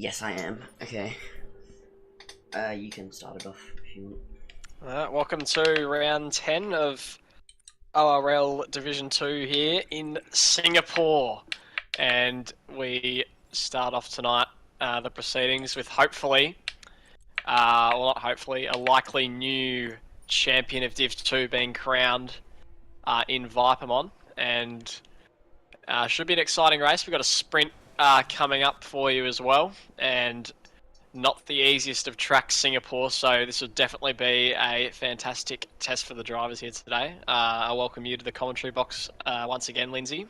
Yes, I am. Okay. You can start it off if you want. Welcome to round 10 of ORL Division 2 here in Singapore. And we start off tonight, the proceedings with hopefully, well not hopefully, a likely new champion of Div 2 being crowned in Vipermon. And should be an exciting race. We've got a sprint coming up for you as well. And not the easiest of tracks, Singapore, so this will definitely be a fantastic test for the drivers here today. I welcome you to the commentary box once again, Lindsay.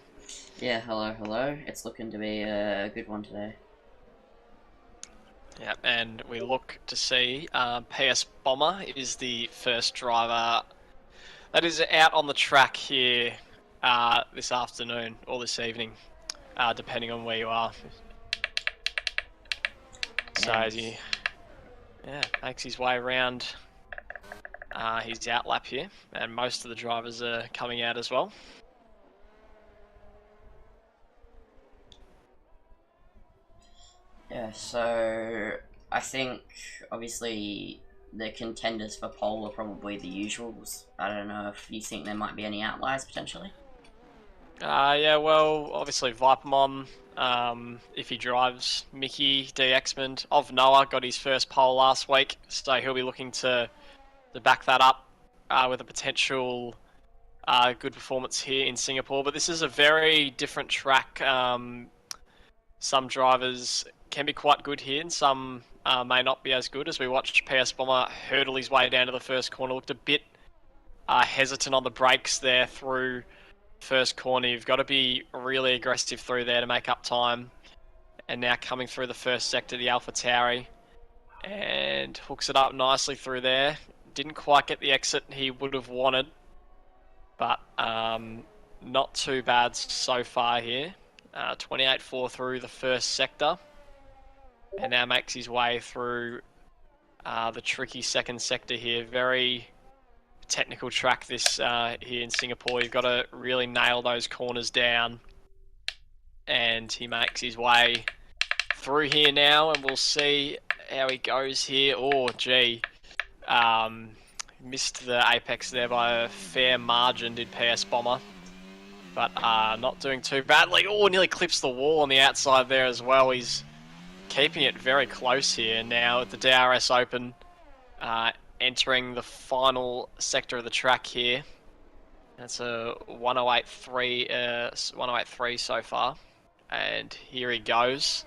Yeah, hello. It's looking to be a good one today. Yeah, and we look to see PS Bomber is the first driver that is out on the track here this afternoon or this evening, depending on where you are. So as he makes his way around his out lap here, and most of the drivers are coming out as well. Yeah, so I think obviously the contenders for pole are probably the usuals. I don't know if you think there might be any outliers potentially. Yeah, well, obviously Vipermon, if he drives, Mickey, DXmond, of Noah got his first pole last week, so he'll be looking to back that up with a potential good performance here in Singapore. But this is a very different track. Some drivers can be quite good here, and some may not be as good. As we watched PS Bomber hurdle his way down to the first corner, looked a bit hesitant on the brakes there through first corner. You've got to be really aggressive through there to make up time. And now coming through the first sector, the Alpha Tauri, and hooks it up nicely through there. Didn't quite get the exit he would have wanted, but not too bad so far here. 28.4 through the first sector, and now makes his way through the tricky second sector here. Very technical track this here in Singapore. You've got to really nail those corners down, and he makes his way through here now, and we'll see how he goes here. Oh gee, missed the apex there by a fair margin, did PS Bomber, but not doing too badly. Oh, nearly clips the wall on the outside there as well. He's keeping it very close here now at the DRS Open, entering the final sector of the track here. That's a 108.3 so far, and here he goes.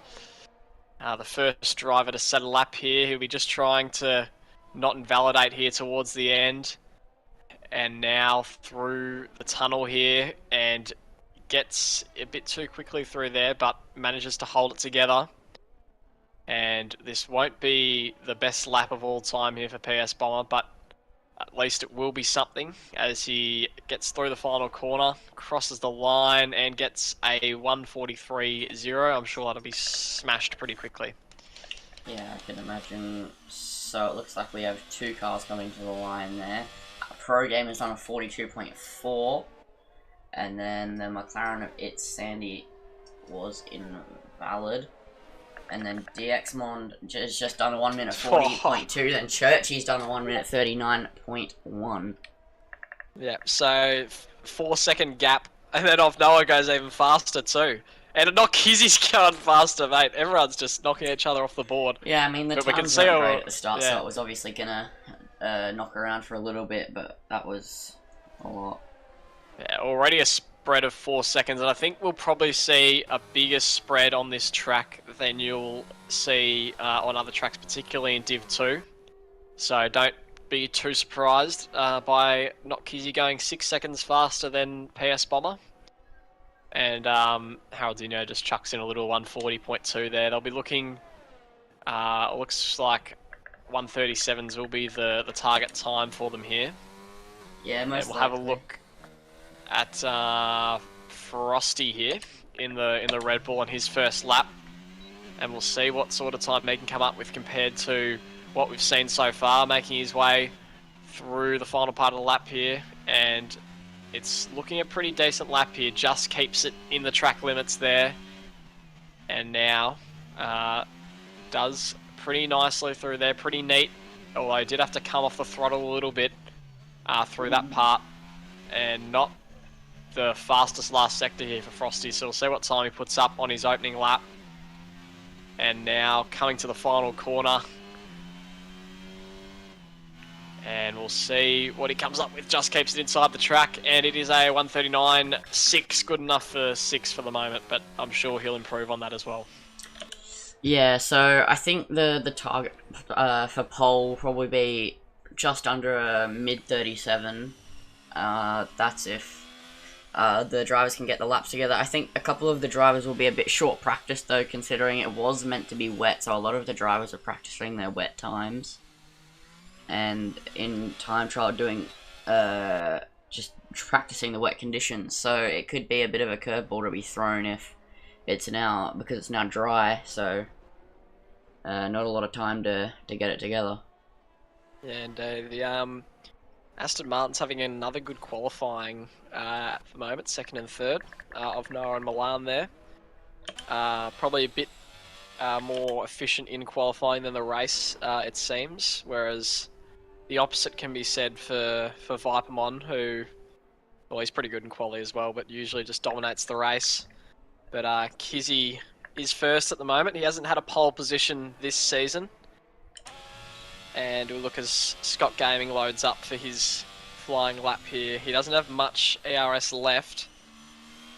The first driver to set a lap here. He'll be just trying to not invalidate here towards the end, and now through the tunnel here, and gets a bit too quickly through there, but manages to hold it together. And this won't be the best lap of all time here for PS Bomber, but at least it will be something as he gets through the final corner, crosses the line, and gets a 1:43.0. I'm sure that'll be smashed pretty quickly. Yeah, I can imagine. So it looks like we have two cars coming to the line there. Pro Gamer's on a 42.4, and then the McLaren of It's Sandy was invalid. And then DXmond has just done a 1 minute 40.2. Then Churchy's done a 1 minute 39.1. Yeah, so 4 second gap, and then off Noah goes even faster too. And Knock Kizzy's going faster, mate. Everyone's just knocking each other off the board. Yeah, I mean, the times weren't great at the start, so it was obviously going to knock around for a little bit, but that was a lot. Yeah, already a spread of 4 seconds, and I think we'll probably see a bigger spread on this track than you'll see on other tracks, particularly in Div 2. So don't be too surprised by Not Kizzy going 6 seconds faster than PS Bomber. And Haroldinho just chucks in a little 140.2 there. They'll be looking, looks like 137s will be the target time for them here. Yeah, most likely. We'll have a look at Frosty here in the Red Bull on his first lap, and we'll see what sort of time he can come up with compared to what we've seen so far, making his way through the final part of the lap here, and it's looking a pretty decent lap here. Just keeps it in the track limits there, and now does pretty nicely through there, pretty neat. Although he did have to come off the throttle a little bit through that part, and not the fastest last sector here for Frosty. So we'll see what time he puts up on his opening lap. And now coming to the final corner. And we'll see what he comes up with. Just keeps it inside the track, and it is a 1:39.6, good enough for 6 for the moment, but I'm sure he'll improve on that as well. Yeah, so I think the target for pole will probably be just under a mid-37. That's if the drivers can get the laps together. I think a couple of the drivers will be a bit short practice, though, considering it was meant to be wet, so a lot of the drivers are practicing their wet times. And in time trial doing just practicing the wet conditions, so it could be a bit of a curveball to be thrown if it's now, because it's now dry, so not a lot of time to get it together. And the Aston Martin's having another good qualifying at the moment, second and third of Noah and Milan there. Probably a bit more efficient in qualifying than the race, it seems, whereas the opposite can be said for Vipermon, who, well, he's pretty good in quali as well, but usually just dominates the race. But Kizzy is first at the moment. He hasn't had a pole position this season. And we'll look as Scott Gaming loads up for his flying lap here. He doesn't have much ERS left,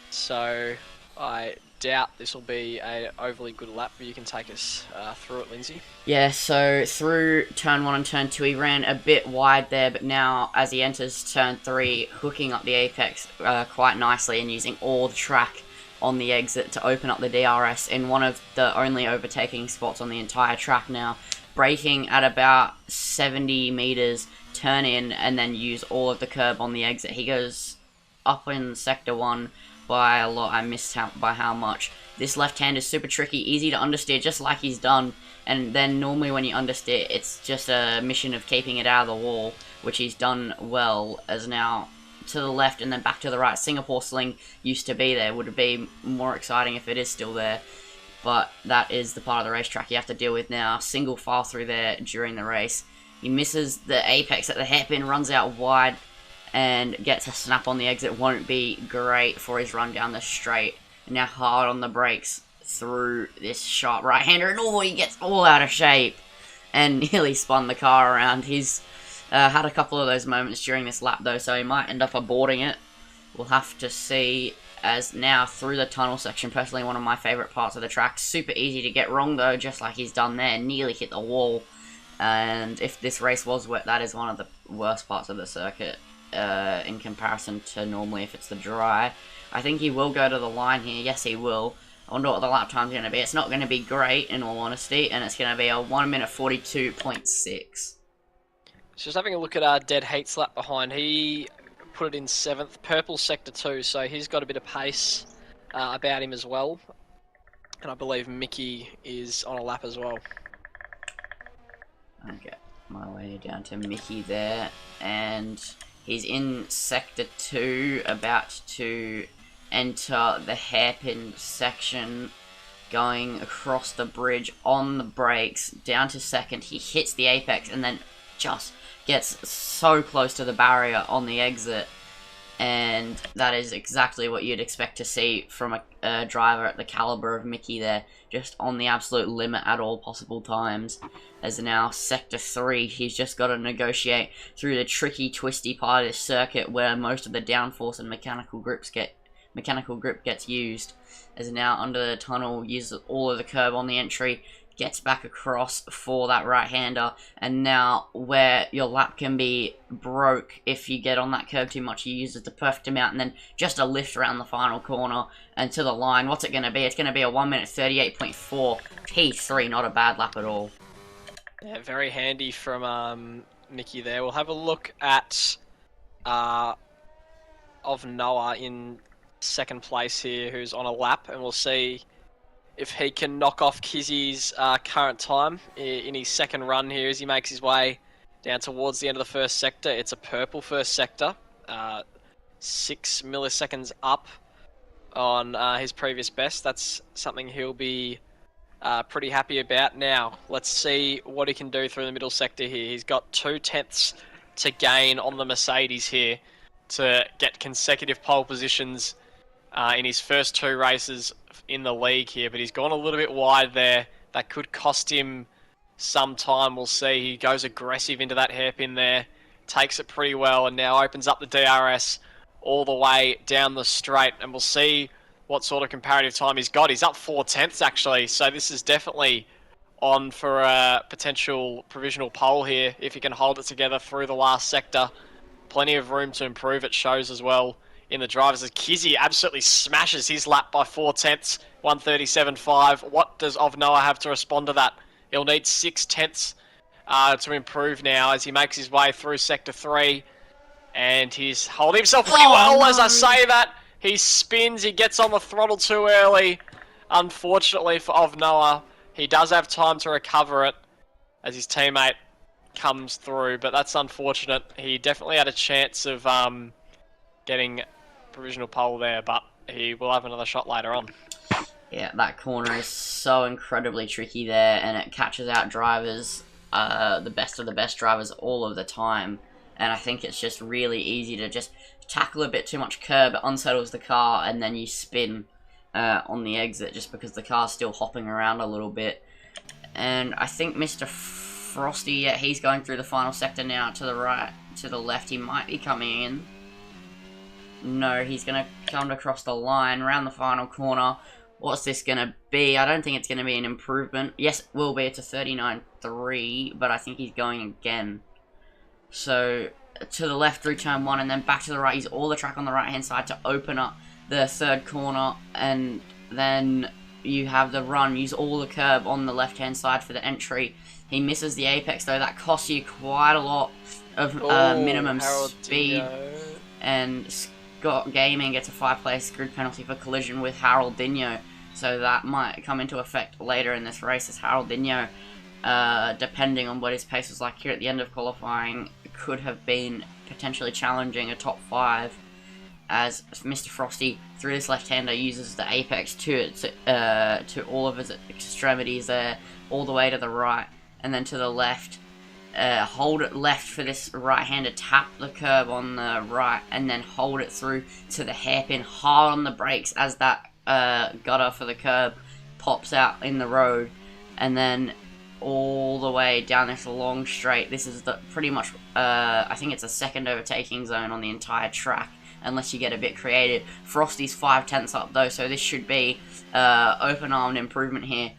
so I doubt this will be a overly good lap, but you can take us through it, Lindsay. Yeah, so through turn 1 and turn 2, he ran a bit wide there, but now as he enters turn 3, hooking up the apex quite nicely and using all the track on the exit to open up the DRS in one of the only overtaking spots on the entire track now. Braking at about 70 meters, turn in, and then use all of the curb on the exit. He goes up in sector 1 by a lot. I missed by how much. This left hand is super tricky, easy to understeer, just like he's done. And then normally when you understeer, it's just a mission of keeping it out of the wall, which he's done well, as now to the left and then back to the right. Singapore Sling used to be there. Would be more exciting if it is still there. But that is the part of the racetrack you have to deal with now. Single file through there during the race. He misses the apex at the hairpin, runs out wide, and gets a snap on the exit. Won't be great for his run down the straight. And now hard on the brakes through this sharp right-hander, and he gets all out of shape and nearly spun the car around. He's had a couple of those moments during this lap, though, so he might end up aborting it. We'll have to see. As now through the tunnel section, personally one of my favourite parts of the track. Super easy to get wrong, though, just like he's done there. Nearly hit the wall. And if this race was wet, that is one of the worst parts of the circuit in comparison to normally if it's the dry. I think he will go to the line here. Yes, he will. I wonder what the lap time's going to be. It's not going to be great, in all honesty, and it's going to be a 1 minute 42.6. Just having a look at our Dead Heat's lap behind. He put it in 7th, purple sector 2, so he's got a bit of pace about him as well. And I believe Mickey is on a lap as well. I'll get my way down to Mickey there, and he's in sector 2, about to enter the hairpin section, going across the bridge on the brakes, down to second. He hits the apex and then just gets so close to the barrier on the exit, and that is exactly what you'd expect to see from a driver at the caliber of Mickey there, just on the absolute limit at all possible times. As now sector 3, he's just got to negotiate through the tricky, twisty part of this circuit where most of the downforce and mechanical grip gets used. As now under the tunnel, uses all of the curb on the entry, gets back across for that right-hander, and now where your lap can be broke if you get on that curb too much, he uses the perfect amount, and then just a lift around the final corner and to the line. What's it going to be? It's going to be a 1 minute 38.4 P3, not a bad lap at all. Yeah, very handy from Mickey there. We'll have a look at of Noah in second place here, who's on a lap, and we'll see if he can knock off Kizzy's current time in his second run here as he makes his way down towards the end of the first sector. It's a purple first sector, 6 milliseconds up on his previous best. That's something he'll be pretty happy about. Now, let's see what he can do through the middle sector here. He's got 2/10 to gain on the Mercedes here to get consecutive pole positions in his first 2 races in the league here, but he's gone a little bit wide there. That could cost him some time. We'll see. He goes aggressive into that hairpin there, takes it pretty well, and now opens up the DRS all the way down the straight, and we'll see what sort of comparative time he's got. He's up 4/10 actually, so this is definitely on for a potential provisional pole here if he can hold it together through the last sector. Plenty of room to improve, it shows as well in the drivers, as Kizzy absolutely smashes his lap by 4/10, 1:37.5. What does Ovnoa have to respond to that? He'll need 6/10 to improve now as he makes his way through Sector 3. And he's holding himself pretty well no. As I say that. He spins, he gets on the throttle too early. Unfortunately for Ovnoa, he does have time to recover it as his teammate comes through, but that's unfortunate. He definitely had a chance of getting provisional pole there, but he will have another shot later on. Yeah, that corner is so incredibly tricky there, and it catches out drivers, the best of the best drivers all of the time. And I think it's just really easy to just tackle a bit too much curb, it unsettles the car, and then you spin on the exit just because the car's still hopping around a little bit. And I think Mr. Frosty, yeah, he's going through the final sector now, to the right, to the left. He might be coming in. No, he's going to come across the line, around the final corner. What's this going to be? I don't think it's going to be an improvement. Yes, it will be. It's a 39.3, but I think he's going again. So, to the left through turn 1, and then back to the right. Use all the track on the right-hand side to open up the third corner, and then you have the run. Use all the curb on the left-hand side for the entry. He misses the apex, though. That costs you quite a lot of minimum speed. And Scott Gaming gets a 5-place grid penalty for collision with Harold Dino. So that might come into effect later in this race, as Harold Dino, depending on what his pace was like here at the end of qualifying, could have been potentially challenging a top 5, as Mr. Frosty, through this left-hander, uses the apex to all of his extremities there, all the way to the right, and then to the left. Hold it left for this right-hander, tap the curb on the right, and then hold it through to the hairpin, hard on the brakes as that gutter for the curb pops out in the road, and then all the way down this long straight. This is the pretty much, I think it's a second overtaking zone on the entire track, unless you get a bit creative. Frosty's 5/10 up though, so this should be open-armed improvement here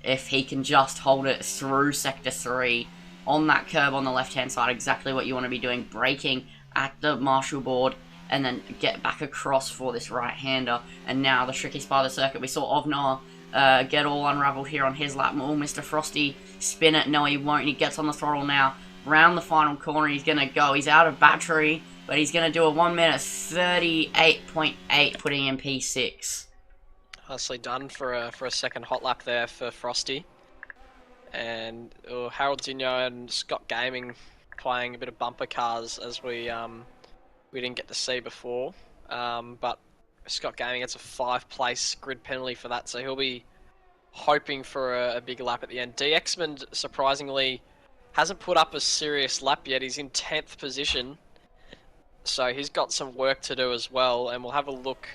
if he can just hold it through Sector 3 on that curb on the left-hand side, exactly what you want to be doing, braking at the marshal board, and then get back across for this right-hander. And now the trickiest part of the circuit, we saw Ovnoa get all unraveled here on his lap. Will Mr. Frosty spin it? No, he won't. He gets on the throttle now. Round the final corner, he's going to go. He's out of battery, but he's going to do a 1 minute 38.8, putting in P6. Nicely done for a second hot lap there for Frosty. And Harold Dino and Scott Gaming playing a bit of bumper cars, as we didn't get to see before. But Scott Gaming gets a 5-place grid penalty for that, so he'll be hoping for a big lap at the end. DXman, surprisingly, hasn't put up a serious lap yet. He's in 10th position, so he's got some work to do as well. And we'll have a look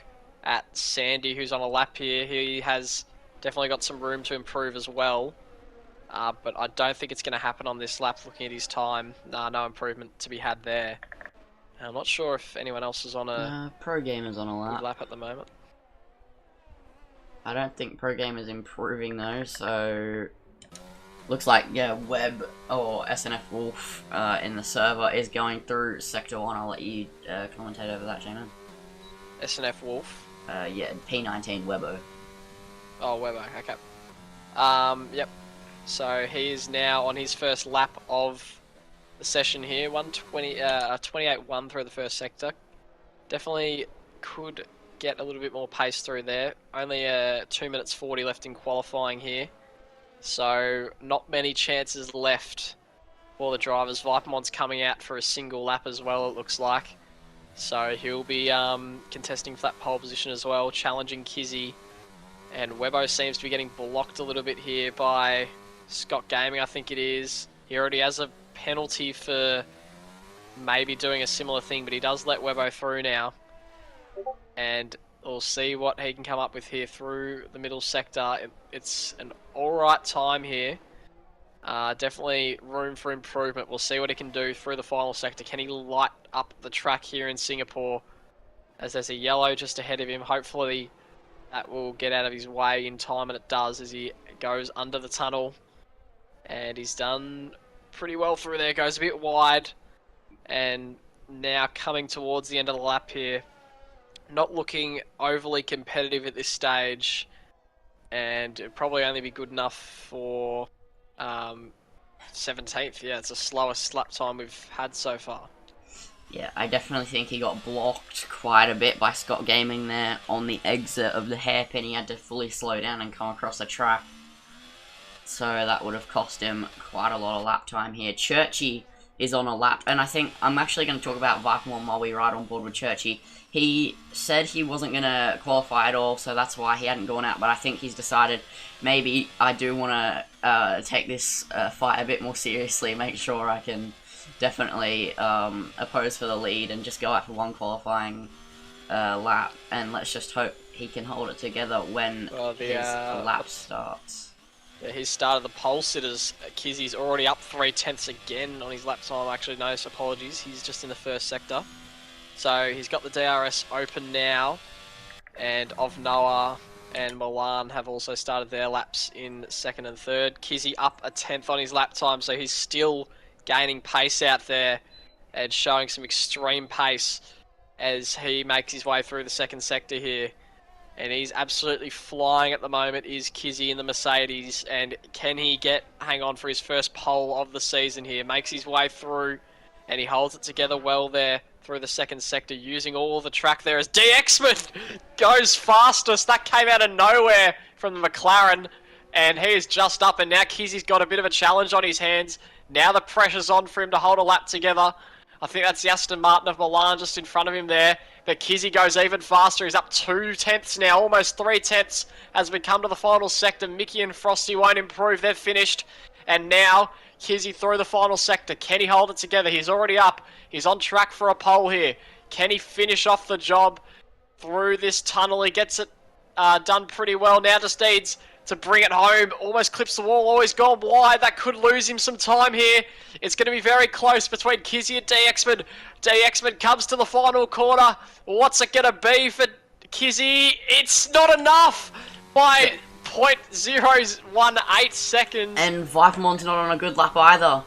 at Sandy, who's on a lap here. He has definitely got some room to improve as well. But I don't think it's going to happen on this lap, looking at his time. No improvement to be had there. I'm not sure if anyone else is on a Pro Gamer's on a lap at the moment. I don't think Pro Gamer's improving though, so looks like, yeah, Webb or SNF Wolf in the server is going through Sector 1. I'll let you commentate over that, J-Man. SNF Wolf? Yeah, P19 Webbo. Oh, Webbo, okay. Yep. So he is now on his first lap of the session here. 28.1 through the first sector. Definitely could get a little bit more pace through there. Only 2 minutes 40 left in qualifying here. So not many chances left for the drivers. Vipermon's coming out for a single lap as well, it looks like. So he'll be contesting for that pole position as well, challenging Kizzy And Webbo seems to be getting blocked a little bit here by Scott Gaming, I think it is. He already has a penalty for maybe doing a similar thing, but he does let Webbo through now. And we'll see what he can come up with here through the middle sector. It's an alright time here. Definitely room for improvement. We'll see what he can do through the final sector. Can he light up the track here in Singapore? As there's a yellow just ahead of him. Hopefully that will get out of his way in time, and it does as he goes under the tunnel. And he's done pretty well through there. Goes a bit wide. And now coming towards the end of the lap here. Not looking overly competitive at this stage. And it'll probably only be good enough for 17th. Yeah, it's the slowest lap time we've had so far. Yeah, I definitely think he got blocked quite a bit by Scott Gaming there on the exit of the hairpin. He had to fully slow down and come across the track. So that would have cost him quite a lot of lap time here. Churchy is on a lap, and I think I'm actually going to talk about Vipermon while we ride on board with Churchy. He said he wasn't going to qualify at all, so that's why he hadn't gone out, but I think he's decided maybe I do want to take this fight a bit more seriously, make sure I can definitely oppose for the lead and just go out for one qualifying lap, and let's just hope he can hold it together when his lap starts. Yeah, he started the pole sitters. Kizzy's already up 3/10 again on his lap time. Actually, no apologies. He's just in the first sector. So he's got the DRS open now, and Noah and Milan have also started their laps in second and third. Kizzy up a 10th on his lap time, so he's still gaining pace out there and showing some extreme pace as he makes his way through the second sector here. And he's absolutely flying at the moment, is Kizzy in the Mercedes. And can he hang on for his first pole of the season here? Makes his way through, and he holds it together well there through the second sector, using all the track there as DXman goes fastest. That came out of nowhere from the McLaren, and he is just up, and now Kizzy's got a bit of a challenge on his hands. Now the pressure's on for him to hold a lap together. I think that's the Aston Martin of Milan just in front of him there. But Kizzy goes even faster. He's up 2/10 now, almost 3/10 as we come to the final sector. Mickey and Frosty won't improve. They've finished. And now Kizzy through the final sector. Can he hold it together? He's already up. He's on track for a pole here. Can he finish off the job through this tunnel? He gets it done pretty well. Now just needs to bring it home. Almost clips the wall. Always gone wide. That could lose him some time here. It's going to be very close between Kizzy and DXman. DXman comes to the final corner. What's it going to be for Kizzy? It's not enough by 0.018 seconds. And Vipermon's not on a good lap either.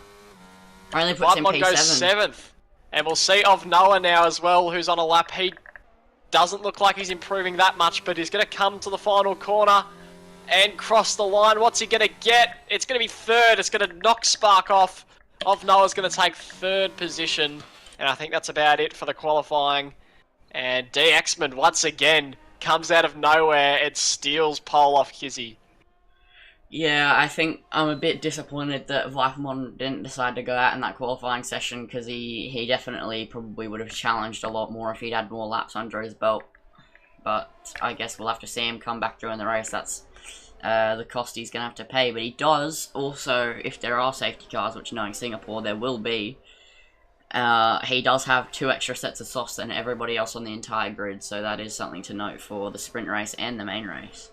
Only puts him P7. Goes 7th. And we'll see of Noah now as well, who's on a lap. He doesn't look like he's improving that much, but he's going to come to the final corner and cross the line. What's he going to get? It's going to be third. It's going to knock Spark off. Noah's going to take third position. And I think that's about it for the qualifying. And DXman once again comes out of nowhere and steals pole off Kizzy. Yeah, I think I'm a bit disappointed that Vipermon didn't decide to go out in that qualifying session, because he definitely probably would have challenged a lot more if he'd had more laps under his belt. But I guess we'll have to see him come back during the race. That's the cost he's going to have to pay. But he does also, if there are safety cars, which knowing Singapore there will be, he does have 2 extra sets of softs than everybody else on the entire grid. So that is something to note for the sprint race and the main race.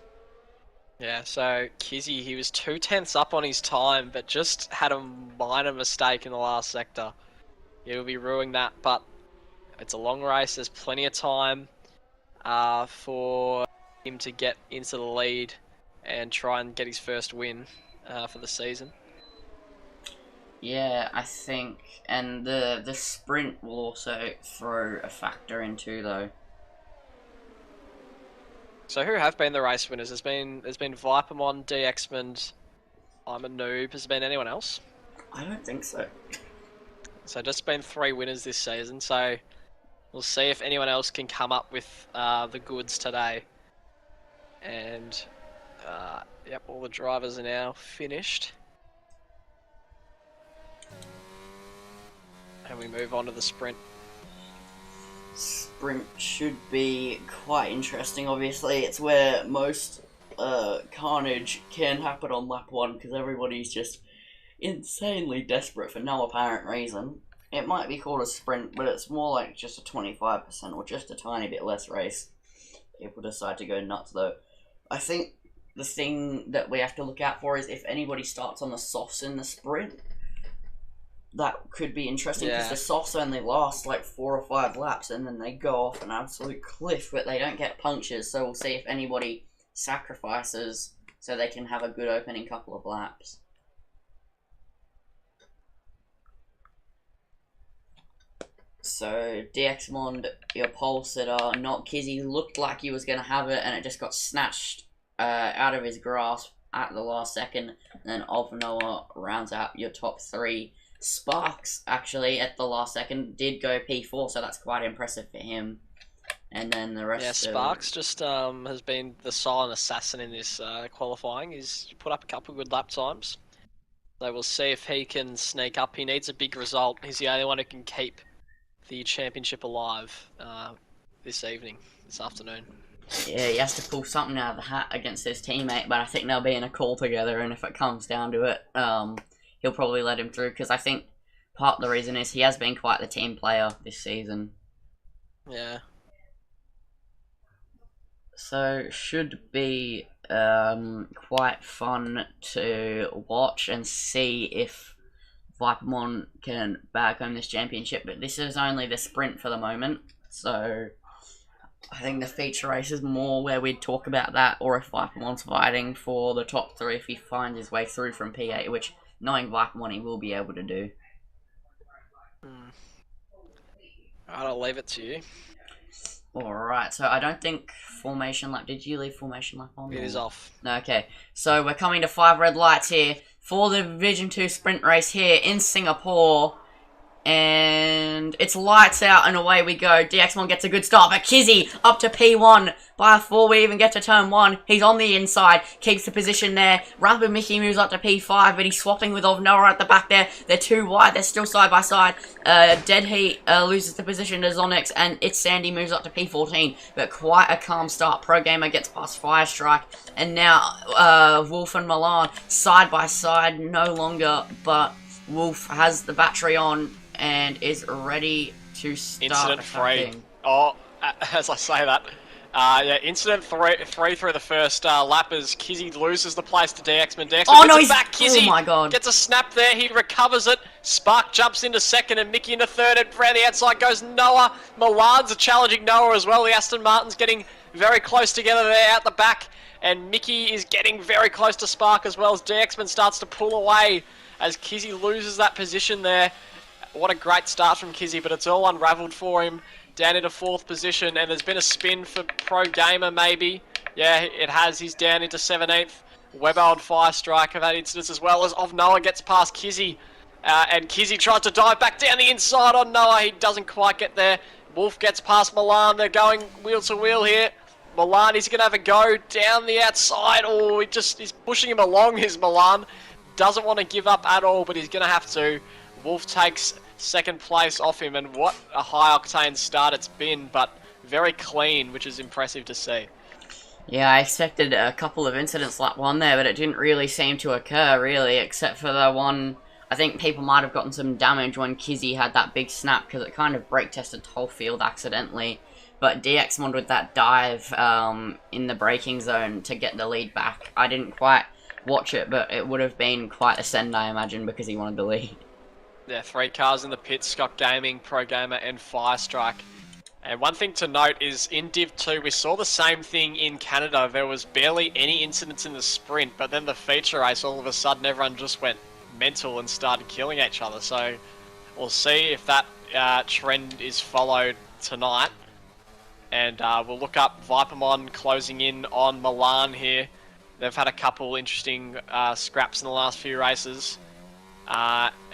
Yeah, so Kizzy, he was 2/10 up on his time, but just had a minor mistake in the last sector. He'll be ruining that, but it's a long race. There's plenty of time for him to get into the lead and try and get his first win for the season. Yeah, I think, and the sprint will also throw a factor into though. So who have been the race winners? There's been Vipermon, DXman, I'm a Noob. Has there been anyone else? I don't think so. So just been 3 winners this season. So we'll see if anyone else can come up with the goods today. And yep, all the drivers are now finished. And we move on to the sprint. Sprint should be quite interesting, obviously. It's where most carnage can happen on lap 1 because everybody's just insanely desperate for no apparent reason. It might be called a sprint, but it's more like just a 25% or just a tiny bit less race. People decide to go nuts though. I think the thing that we have to look out for is if anybody starts on the softs in the sprint. That could be interesting because the softs only last like 4 or 5 laps and then they go off an absolute cliff, but they don't get punctures. So we'll see if anybody sacrifices so they can have a good opening couple of laps. So DXmond, your pole sitter, not Kizzy, looked like he was going to have it and it just got snatched out of his grasp at the last second. And then Noah rounds out your top 3. Sparks, actually, at the last second, did go P4, so that's quite impressive for him. And then the rest Yeah, Sparks just has been the silent assassin in this qualifying. He's put up a couple of good lap times. So we'll see if he can sneak up. He needs a big result. He's the only one who can keep the championship alive this afternoon. Yeah, he has to pull something out of the hat against his teammate, but I think they'll be in a call together, and if it comes down to it, he'll probably let him through, because I think part of the reason is he has been quite the team player this season. Yeah. So, should be quite fun to watch and see if Vipermon can bag home this championship, but this is only the sprint for the moment, so I think the feature race is more where we'd talk about that, or if Vipermon's fighting for the top 3 if he finds his way through from P8, which knowing Vipermon he will be able to do. I'll leave it to you. Alright, so I don't think Formation Lap... Did you leave Formation Lap on? It is off. Okay, so we're coming to 5 red lights here for the Division 2 sprint race here in Singapore. And it's lights out and away we go. DXmon gets a good start, but Kizzy up to P1 before we even get to turn 1. He's on the inside, keeps the position there. Rapid Mickey moves up to P5, but he's swapping with Noah at the back there. They're too wide, they're still side by side. Dead Heat loses the position to Zonix, and It's Sandy moves up to P14. But quite a calm start. Pro Gamer gets past Fire Strike, and now Wolf and Milan side by side no longer, but Wolf has the battery on and is ready to start Incident attacking. 3. Oh, as I say that. Yeah, incident 3 through the first lap as Kizzy loses the place to DXman. Oh no, he's back. Kizzy oh my god. Gets a snap there, he recovers it. Spark jumps into second and Mickey into third, and around the outside goes Noah. Milan's challenging Noah as well. The Aston Martin's getting very close together there out the back, and Mickey is getting very close to Spark as well as DXman starts to pull away as Kizzy loses that position there. What a great start from Kizzy, but it's all unravelled for him. Down into 4th position, and there's been a spin for Pro Gamer, maybe. Yeah, it has. He's down into 17th. Webbo and Fire Strike have had incidents as well as Noah gets past Kizzy. And Kizzy tries to dive back down the inside on Noah. He doesn't quite get there. Wolf gets past Milan. They're going wheel to wheel here. Milan, he's going to have a go down the outside. Oh, he's pushing him along, his Milan. Doesn't want to give up at all, but he's going to have to. Wolf takes 2nd place off him, and what a high octane start it's been, but very clean, which is impressive to see. Yeah, I expected a couple of incidents like one there, but it didn't really seem to occur, really, except for the one. I think people might have gotten some damage when Kizzy had that big snap, because it kind of brake tested the whole field accidentally. But DXmon with that dive in the braking zone to get the lead back, I didn't quite watch it, but it would have been quite a send, I imagine, because he wanted the lead. Yeah, 3 cars in the pit, Scott Gaming, Pro Gamer and Fire Strike. And one thing to note is in Div 2, we saw the same thing in Canada. There was barely any incidents in the sprint, but then the feature race, all of a sudden everyone just went mental and started killing each other. So we'll see if that trend is followed tonight. And we'll look up Vipermon closing in on Milan here. They've had a couple interesting scraps in the last few races.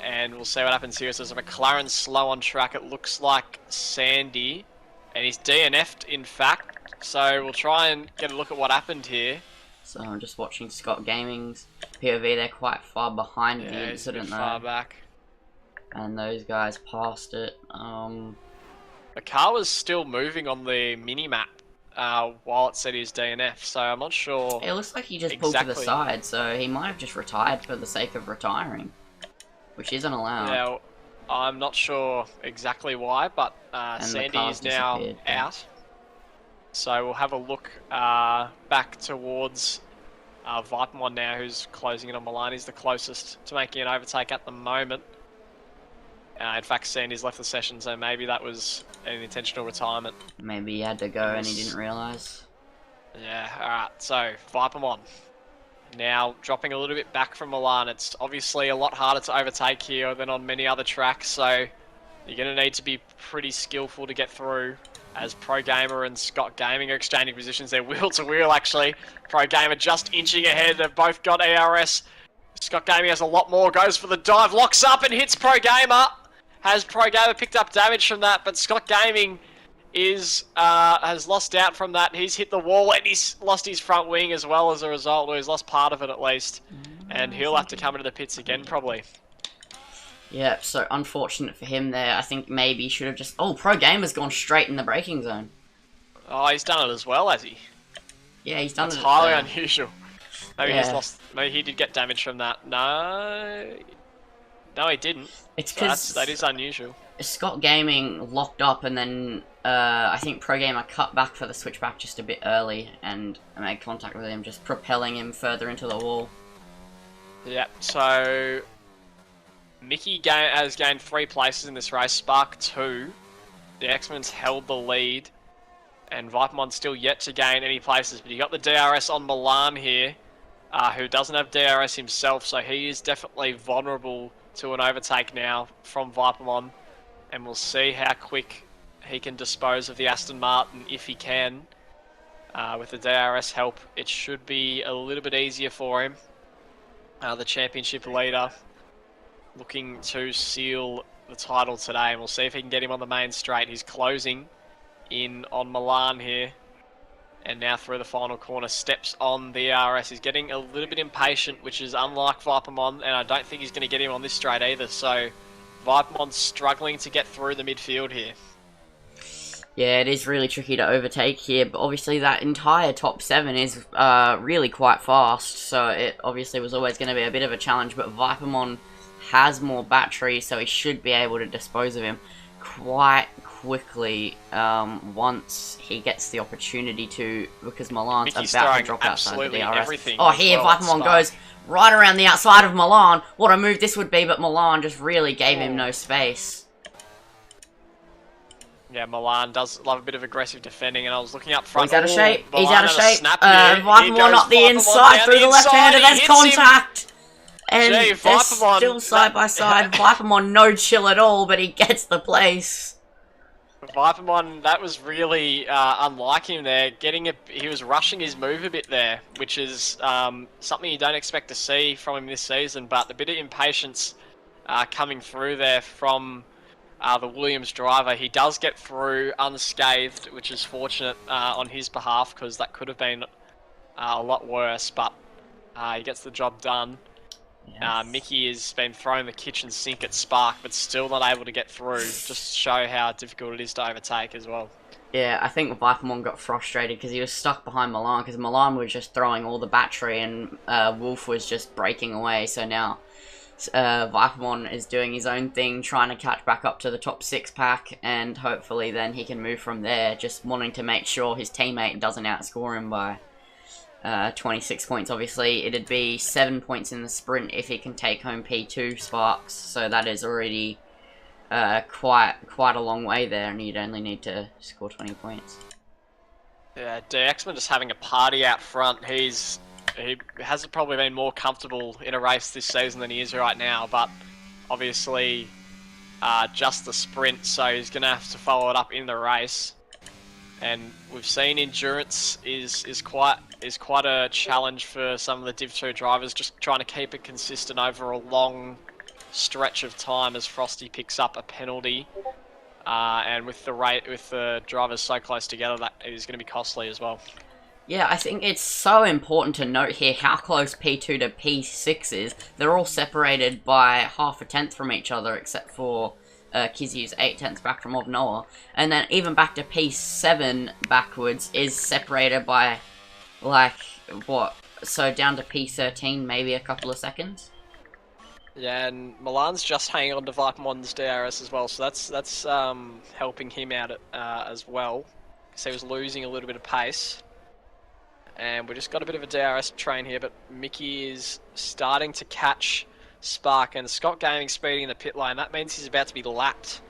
And we'll see what happens here. So there's a McLaren slow on track. It looks like Sandy. And he's DNF'd, in fact. So we'll try and get a look at what happened here. So I'm just watching Scott Gaming's POV. They're quite far behind the incident, though. Far back. And those guys passed it. The car was still moving on the mini-map while it said his DNF. So I'm not sure. It looks like he just pulled to the exactly. side, so he might have just retired for the sake of retiring, which isn't allowed. Yeah, I'm not sure exactly why, but Sandy is now out. So we'll have a look back towards Vipermon now, who's closing in on Milan. He's the closest to making an overtake at the moment. In fact, Sandy's left the session, so maybe that was an intentional retirement. Maybe he had to go and he didn't realise. Yeah, alright, so Vipermon. Now dropping a little bit back from Milan. It's obviously a lot harder to overtake here than on many other tracks, so you're going to need to be pretty skillful to get through. As Pro Gamer and Scott Gaming are exchanging positions, they're wheel to wheel actually. Pro Gamer just inching ahead, they've both got ERS. Scott Gaming has a lot more, goes for the dive, locks up and hits Pro Gamer. Has Pro Gamer picked up damage from that, but Scott Gaming has lost out from that. He's hit the wall and he's lost his front wing as well as a result, or he's lost part of it at least. And he'll have to come into the pits again probably. Yeah, so unfortunate for him there. I think maybe he should have just... Oh, Pro Gamer's gone straight in the braking zone. Oh, he's done it as well, has he? Yeah, he's done it. That's highly unusual. Maybe he's lost... Maybe he did get damage from that. No, he didn't. It's because... That is unusual. Scott Gaming locked up and then I think Pro Gamer cut back for the switchback just a bit early and made contact with him, just propelling him further into the wall. Yeah, so... Mickey has gained 3 places in this race, Spark 2. The X-Men's held the lead, and Vipermon's still yet to gain any places, but you got the DRS on Milan here, who doesn't have DRS himself, so he is definitely vulnerable to an overtake now from Vipermon, and we'll see how quick he can dispose of the Aston Martin if he can. With the DRS help, it should be a little bit easier for him. The championship leader looking to seal the title today, and we'll see if he can get him on the main straight. He's closing in on Milan here, and now through the final corner, steps on the RS. He's getting a little bit impatient, which is unlike Vipermon, and I don't think he's going to get him on this straight either, so Vipermon's struggling to get through the midfield here. Yeah, it is really tricky to overtake here, but obviously that entire top 7 is really quite fast, so it obviously was always going to be a bit of a challenge, but Vipermon has more battery, so he should be able to dispose of him quite quickly once he gets the opportunity to, because Milan's about to drop outside the DRS. Oh, here Vipermon goes right around the outside of Milan. What a move this would be, but Milan just really gave him no space. Yeah, Milan does love a bit of aggressive defending, and I was looking up front. He's out of shape. Milan He's out of shape. Vipermon up the inside through the left-hander. There's contact. And they're still side by side. Vipermon no chill at all, but he gets the place. Vipermon, that was really unlike him there. He was rushing his move a bit there, which is something you don't expect to see from him this season. But a bit of impatience coming through there from the Williams driver. He does get through unscathed, which is fortunate on his behalf, because that could have been a lot worse. But he gets the job done. Yes. Mickey has been throwing the kitchen sink at Spark, but still not able to get through, just to show how difficult it is to overtake as well. Yeah, I think Vipermon got frustrated because he was stuck behind Milan, because Milan was just throwing all the battery and Wolf was just breaking away, so now Vipermon is doing his own thing, trying to catch back up to the top 6 pack, and hopefully then he can move from there, just wanting to make sure his teammate doesn't outscore him by 26 points. Obviously, it'd be 7 points in the sprint if he can take home P2 Sparks, so that is already quite a long way there, and you'd only need to score 20 points. Yeah, DXman just having a party out front. He hasn't probably been more comfortable in a race this season than he is right now, but obviously just the sprint, so he's going to have to follow it up in the race. And we've seen endurance is quite a challenge for some of the Div 2 drivers, just trying to keep it consistent over a long stretch of time as Frosty picks up a penalty. And with the drivers so close together, that is going to be costly as well. Yeah, I think it's so important to note here how close P2 to P6 is. They're all separated by half a tenth from each other, except for Kizzy is 8/10 back from Noah, and then even back to P7 backwards is separated by, like, what? So down to P13, maybe a couple of seconds. Yeah, and Milan's just hanging on to Vipermon's DRS as well, so that's helping him out as well, because he was losing a little bit of pace. And we just got a bit of a DRS train here, but Mickey is starting to catch Spark, and Scott Gaming speeding in the pit lane. That means he's about to be lapped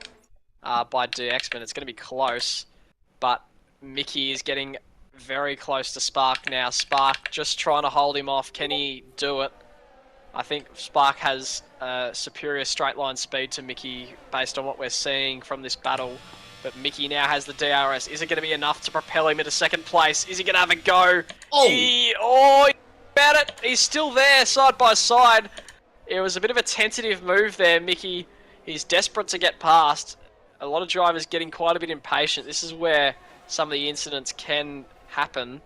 by DXman. It's going to be close, but Mickey is getting very close to Spark now. Spark just trying to hold him off. Can he do it? I think Spark has superior straight line speed to Mickey based on what we're seeing from this battle. But Mickey now has the DRS. Is it going to be enough to propel him into second place? Is he going to have a go? Oh! He about it. He's still there, side by side. It was a bit of a tentative move there, Mickey. He's desperate to get past. A lot of drivers getting quite a bit impatient. This is where some of the incidents can happen.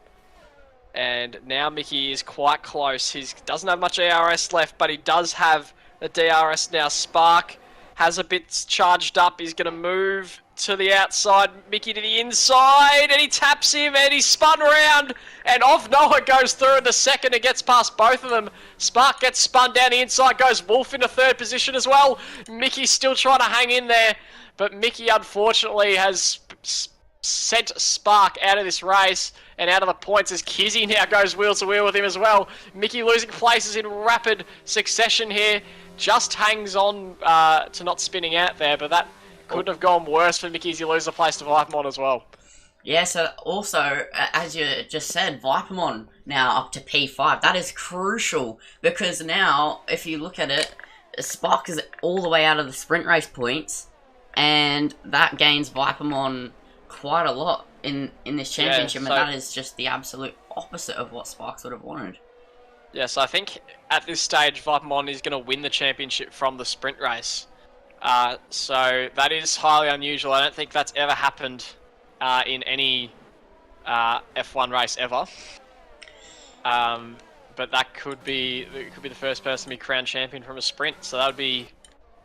And now Mickey is quite close. He doesn't have much ERS left, but he does have the DRS now. Spark has a bit charged up. He's going to move to the outside. Mickey to the inside, and he taps him, and he's spun around, and off Noah goes through in the second and gets past both of them. Spark gets spun down the inside, goes Wolf into third position as well. Mickey's still trying to hang in there, but Mickey unfortunately has sent Spark out of this race and out of the points as Kizzy now goes wheel to wheel with him as well. Mickey losing places in rapid succession here. Just hangs on to not spinning out there, but that couldn't have gone worse for Mickey as he loses a place to Vipermon as well. Yeah, so also, as you just said, Vipermon now up to P5. That is crucial, because now, if you look at it, Spark is all the way out of the sprint race points, and that gains Vipermon quite a lot in this championship, and that is just the absolute opposite of what Sparks would have wanted. Yes, I think at this stage, Vipermon is going to win the championship from the sprint race. So that is highly unusual. I don't think that's ever happened in any F1 race ever. But that could be the first person to be crowned champion from a sprint. So that would be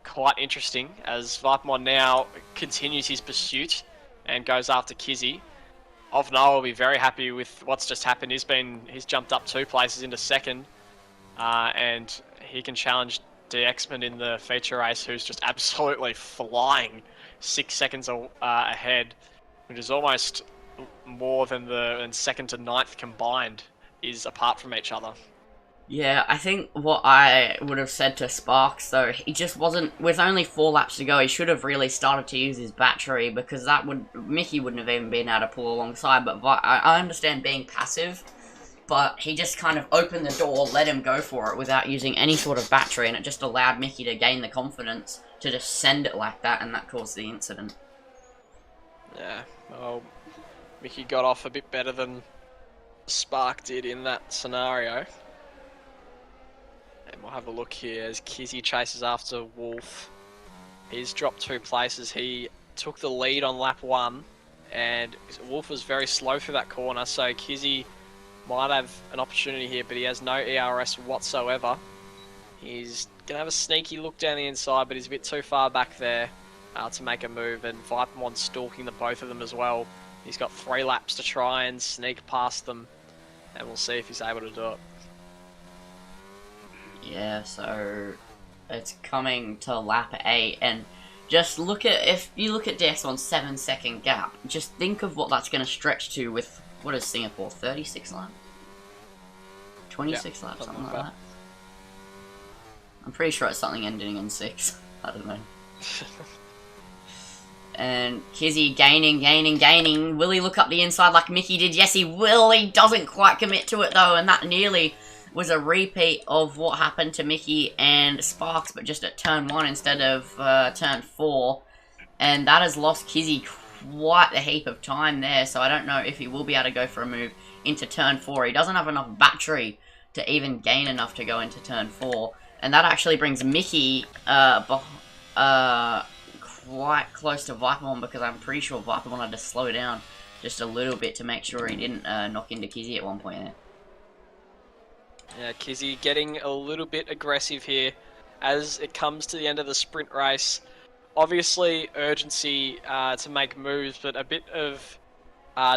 quite interesting as Vipermon now continues his pursuit and goes after Kizzy. Noah will be very happy with what's just happened. He's jumped up 2 places into second, and he can challenge DXman in the feature race, who's just absolutely flying 6 seconds ahead, which is almost more than second to ninth combined is apart from each other. Yeah, I think what I would have said to Sparks, though, he just wasn't, with only 4 laps to go, he should have really started to use his battery, because Mickey wouldn't have even been able to pull alongside, but I understand being passive, but he just kind of opened the door, let him go for it without using any sort of battery, and it just allowed Mickey to gain the confidence to just send it like that, and that caused the incident. Yeah, well, Mickey got off a bit better than Spark did in that scenario. And we'll have a look here as Kizzy chases after Wolf. He's dropped 2 places. He took the lead on lap 1, and Wolf was very slow through that corner, so Kizzy might have an opportunity here, but he has no ERS whatsoever. He's going to have a sneaky look down the inside, but he's a bit too far back there to make a move, and Vipermon's stalking the both of them as well. He's got 3 laps to try and sneak past them, and we'll see if he's able to do it. Yeah, so it's coming to lap 8, and just if you look at DX1's 7-second gap, just think of what that's going to stretch to with, what is Singapore, 36 laps? 26 laps, something like that. I'm pretty sure it's something ending in 6. I don't know. And Kizzy gaining. Will he look up the inside like Mickey did? Yes, he will. He doesn't quite commit to it, though, and that nearly was a repeat of what happened to Mickey and Sparks, but just at turn 1 instead of turn 4. And that has lost Kizzy quite a heap of time there, so I don't know if he will be able to go for a move into turn 4. He doesn't have enough battery to even gain enough to go into turn 4. And that actually brings Mickey quite close to Vipermon, because I'm pretty sure Vipermon had to slow down just a little bit to make sure he didn't knock into Kizzy at one point there. Yeah, Kizzy getting a little bit aggressive here as it comes to the end of the sprint race. obviously urgency to make moves, but a bit of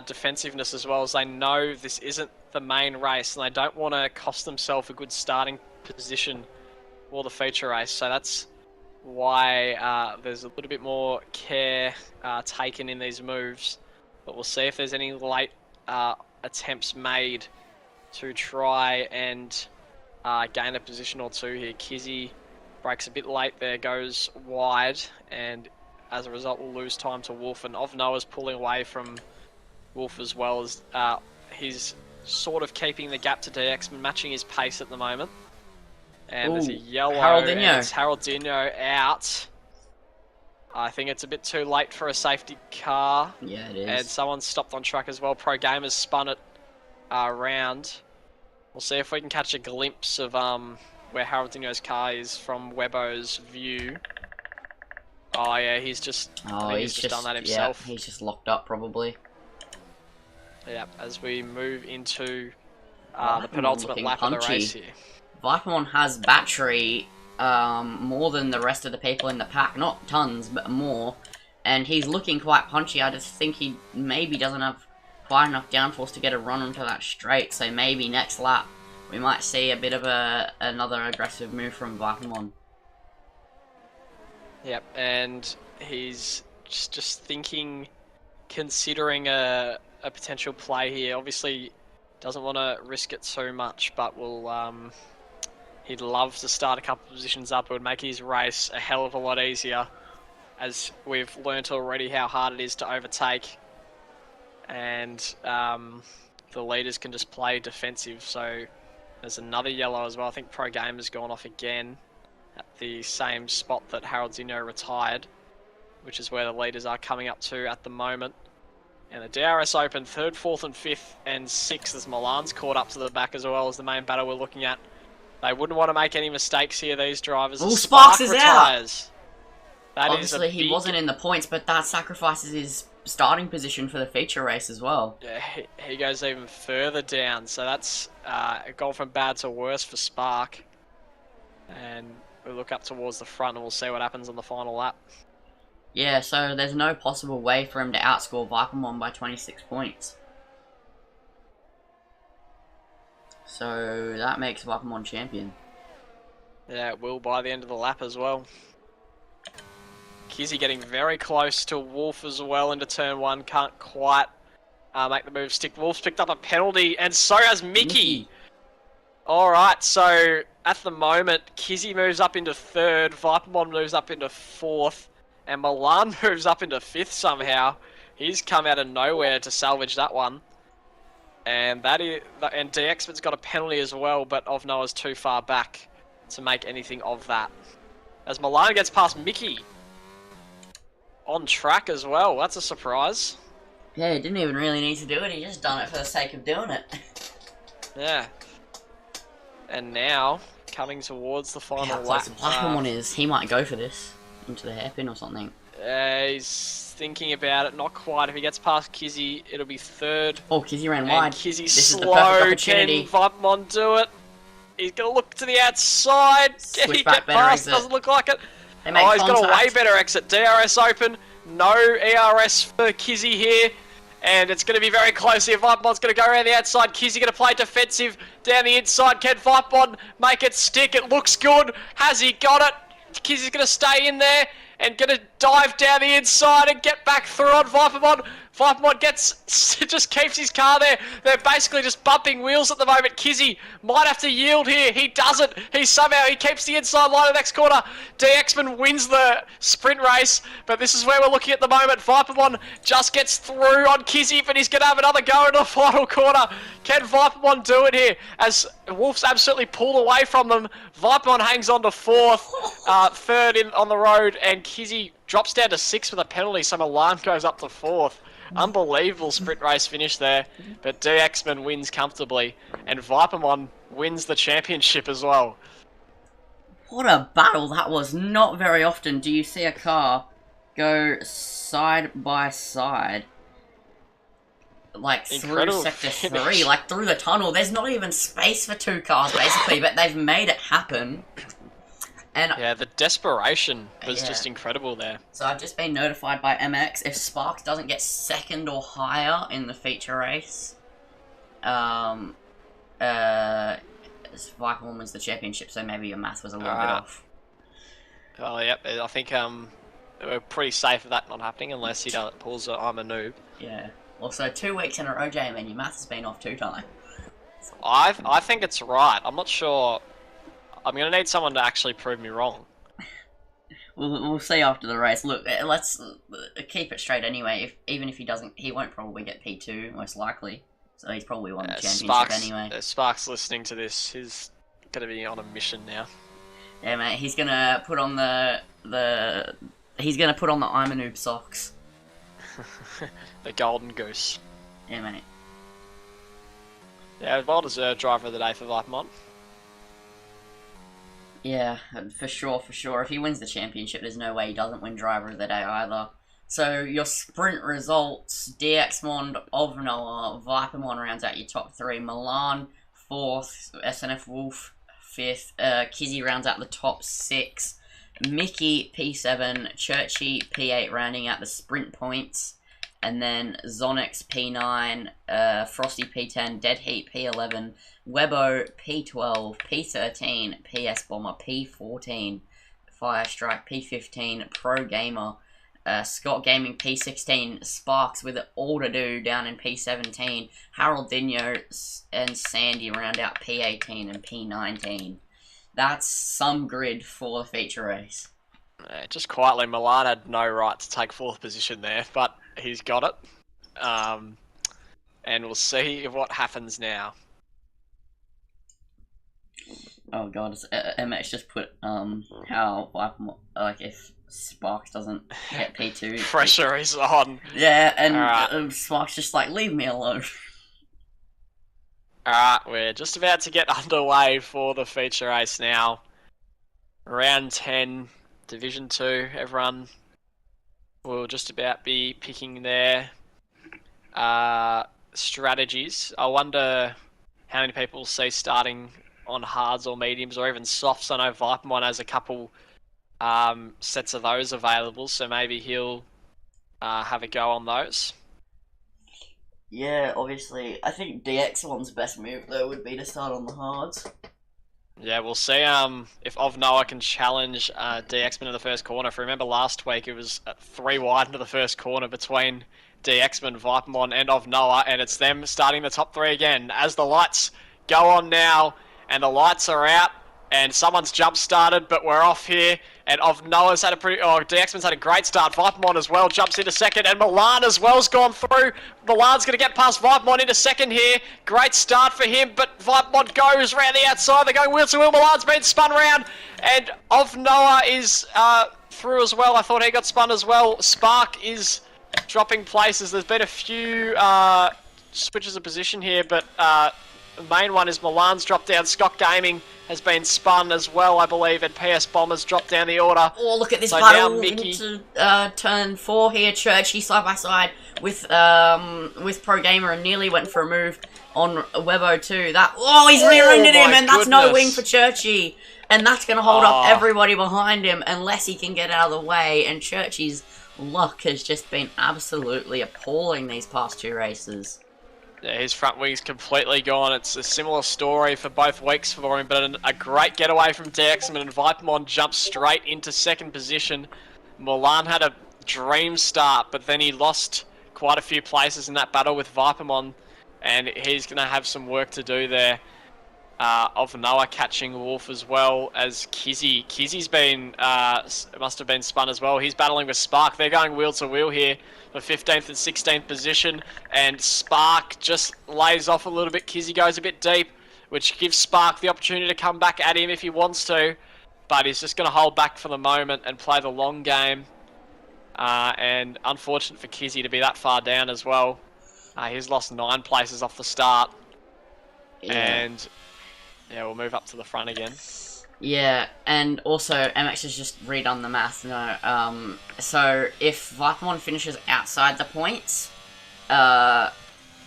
defensiveness as well, as they know this isn't the main race and they don't want to cost themselves a good starting position for the feature race. So that's why there's a little bit more care taken in these moves. But we'll see if there's any late attempts made to try and gain a position or two here. Kizzy breaks a bit late there, goes wide, and as a result will lose time to Wolf. And Ovnoa's pulling away from Wolf as well, as he's sort of keeping the gap to DX, matching his pace at the moment. And there's a yellow, and it's Haroldinho out. I think it's a bit too late for a safety car. Yeah, it is. And someone's stopped on track as well. Pro Gamers spun it around. We'll see if we can catch a glimpse of where Haroldinho's car is from Webbo's view. Oh yeah, he's just he's just done that himself. Yeah, he's just locked up probably. Yeah, as we move into the penultimate lap of the race here. Vipermon has battery more than the rest of the people in the pack. Not tons, but more. And he's looking quite punchy. I just think he maybe doesn't have quite enough downforce to get a run onto that straight. So maybe next lap we might see a bit of another aggressive move from Vipermon. Yep, and he's just thinking, considering a potential play here. Obviously doesn't want to risk it too much, but will he'd love to start a couple of positions up. It would make his race a hell of a lot easier, as we've learnt already how hard it is to overtake. And the leaders can just play defensive. So there's another yellow as well. I think Pro Gamer's gone off again at the same spot that Haroldinho retired, which is where the leaders are coming up to at the moment. And the DRS Open, 3rd, 4th and 5th and 6th, as Milan's caught up to the back as well as the main battle we're looking at. They wouldn't want to make any mistakes here, these drivers. Oh, Sparks is retires. Out! Obviously he wasn't in the points, but that sacrifices his starting position for the feature race as well. Yeah, he goes even further down, so that's gone from bad to worse for Spark. And we look up towards the front and we'll see what happens on the final lap. Yeah, so there's no possible way for him to outscore Vipermon by 26 points. So that makes Vipermon champion. Yeah, it will by the end of the lap as well. Kizzy getting very close to Wolf as well into turn 1. Can't quite make the move stick. Wolf's picked up a penalty, and so has Mickey. Alright, so at the moment, Kizzy moves up into 3rd, Vipermon moves up into 4th, and Milan moves up into 5th somehow. He's come out of nowhere to salvage that one. And DXman's got a penalty as well, but Ovnoa's too far back to make anything of that. As Milan gets past Mickey on track as well. That's a surprise. Yeah, he didn't even really need to do it. He just done it for the sake of doing it. Yeah. And now, coming towards the final lap. The black one is, he might go for this into the hairpin or something. He's thinking about it. Not quite. If he gets past Kizzy, it'll be 3rd. Oh, Kizzy ran wide. Kizzy's this slow. Is the perfect opportunity. Can Vipermon do it? He's going to look to the outside. Can he get past? Doesn't look like it. He's got a way better exit. DRS Open. No ERS for Kizzy here. And it's going to be very close here. Vipermon's going to go around the outside. Kizzy going to play defensive down the inside. Can Vipermon make it stick? It looks good. Has he got it? Kizzy's going to stay in there and going to dive down the inside and get back through on Vipermon. Vipermon just keeps his car there. They're basically just bumping wheels at the moment. Kizzy might have to yield here. He doesn't. He keeps the inside line of the next corner. DXman wins the sprint race, but this is where we're looking at the moment. Vipermon just gets through on Kizzy, but he's going to have another go in the final corner. Can Vipermon do it here? As Wolf's absolutely pulled away from them. Vipermon hangs on to 4th, 3rd on the road, and Kizzy drops down to 6th with a penalty, so Milan goes up to 4th. Unbelievable sprint race finish there, but DXman wins comfortably, and Vipermon wins the championship as well. What a battle that was. Not very often do you see a car go side by side, like Incredible through sector finish. 3, like through the tunnel. There's not even space for 2 cars basically, but they've made it happen. And Yeah, the desperation was yeah. just incredible there. So I've just been notified by MX, if Sparks doesn't get second or higher in the feature race, Viper One wins the championship, so maybe your math was a little bit off. Oh, yep, I think we're pretty safe of that not happening unless he pulls a I'm a noob. Yeah. Also, 2 weeks in a row, JMN, your math has been off 2 times. I think it's right. I'm not sure. I'm going to need someone to actually prove me wrong. We'll see after the race. Look, let's keep it straight anyway. Even if he doesn't, he won't probably get P2, most likely. So he's probably won the championship anyway. Sparks listening to this, he's going to be on a mission now. Yeah, mate, he's going to put on he's going to put on the I'm a noob socks. The golden goose. Yeah, mate. Yeah, well-deserved driver of the day for Vipemon. Yeah, for sure, for sure. If he wins the championship, there's no way he doesn't win driver of the day either. So, your sprint results, DXmon, Ovnoa, Vipermon rounds out your top 3, Milan, 4th, SNF Wolf, 5th, Kizzy rounds out the top 6, Mickey, P7, Churchy, P8 rounding out the sprint points, and then Zonix, P9, Frosty, P10, Dead Heat, P11, Webbo, P12, P13, PS Bomber, P14, Firestrike, P15, Pro Gamer, Scott Gaming, P16, Sparks with it all to do down in P17, Harold Dino and Sandy round out P18 and P19. That's some grid for the feature race. Just quietly, Milan had no right to take 4th position there, but he's got it. And we'll see what happens now. Oh god, MX just put how like if Sparks doesn't get P2 pressure is on. Yeah, and Sparks just like, leave me alone. Alright, we're just about to get underway for the feature race now. Round 10, Division 2, everyone will just about be picking their strategies. I wonder how many people see starting on hards or mediums or even softs. I know Vipermon has a couple sets of those available, so maybe he'll have a go on those. Yeah, obviously. I think DX1's best move, though, would be to start on the hards. Yeah, we'll see if Ovnoa can challenge DXman in the first corner. If you remember last week, it was 3 wide into the first corner between DXman, Vipermon, and Ovnoa, and it's them starting the top 3 again as the lights go on now, and the lights are out, and someone's jump started, but we're off here. And Ovnoa's had DXman's had a great start. Vipermon as well jumps into second, and Milan as well's gone through. Milan's going to get past Vipermon into second here. Great start for him, but Vipermon goes around the outside. They're going wheel to wheel. Milan's been spun round, and Ovnoa is through as well. I thought he got spun as well. Spark is dropping places. There's been a few switches of position here, but the main one is Milan's dropped down. Scott Gaming has been spun as well, I believe, and PS Bombers dropped down the order. Oh, look at this battle into turn 4 here. Churchy side by side with Pro Gamer and nearly went for a move on Webbo too. He's rear-ended him, and that's no wing for Churchy. And that's going to hold up everybody behind him unless he can get out of the way. And Churchy's luck has just been absolutely appalling these past 2 races. Yeah, his front wing's completely gone. It's a similar story for both weeks for him, but a great getaway from DXman, and Vipermon jumped straight into second position. Milan had a dream start, but then he lost quite a few places in that battle with Vipermon, and he's going to have some work to do there. Ovnoa catching Wolf as well as Kizzy. Kizzy's been, must have been spun as well. He's battling with Spark. They're going wheel to wheel here for 15th and 16th position, and Spark just lays off a little bit. Kizzy goes a bit deep, which gives Spark the opportunity to come back at him if he wants to, but he's just going to hold back for the moment and play the long game. And unfortunate for Kizzy to be that far down as well. He's lost 9 places off the start. Yeah. And yeah, we'll move up to the front again. Yeah, and also MX has just redone the math. No, so if Vipermon finishes outside the points,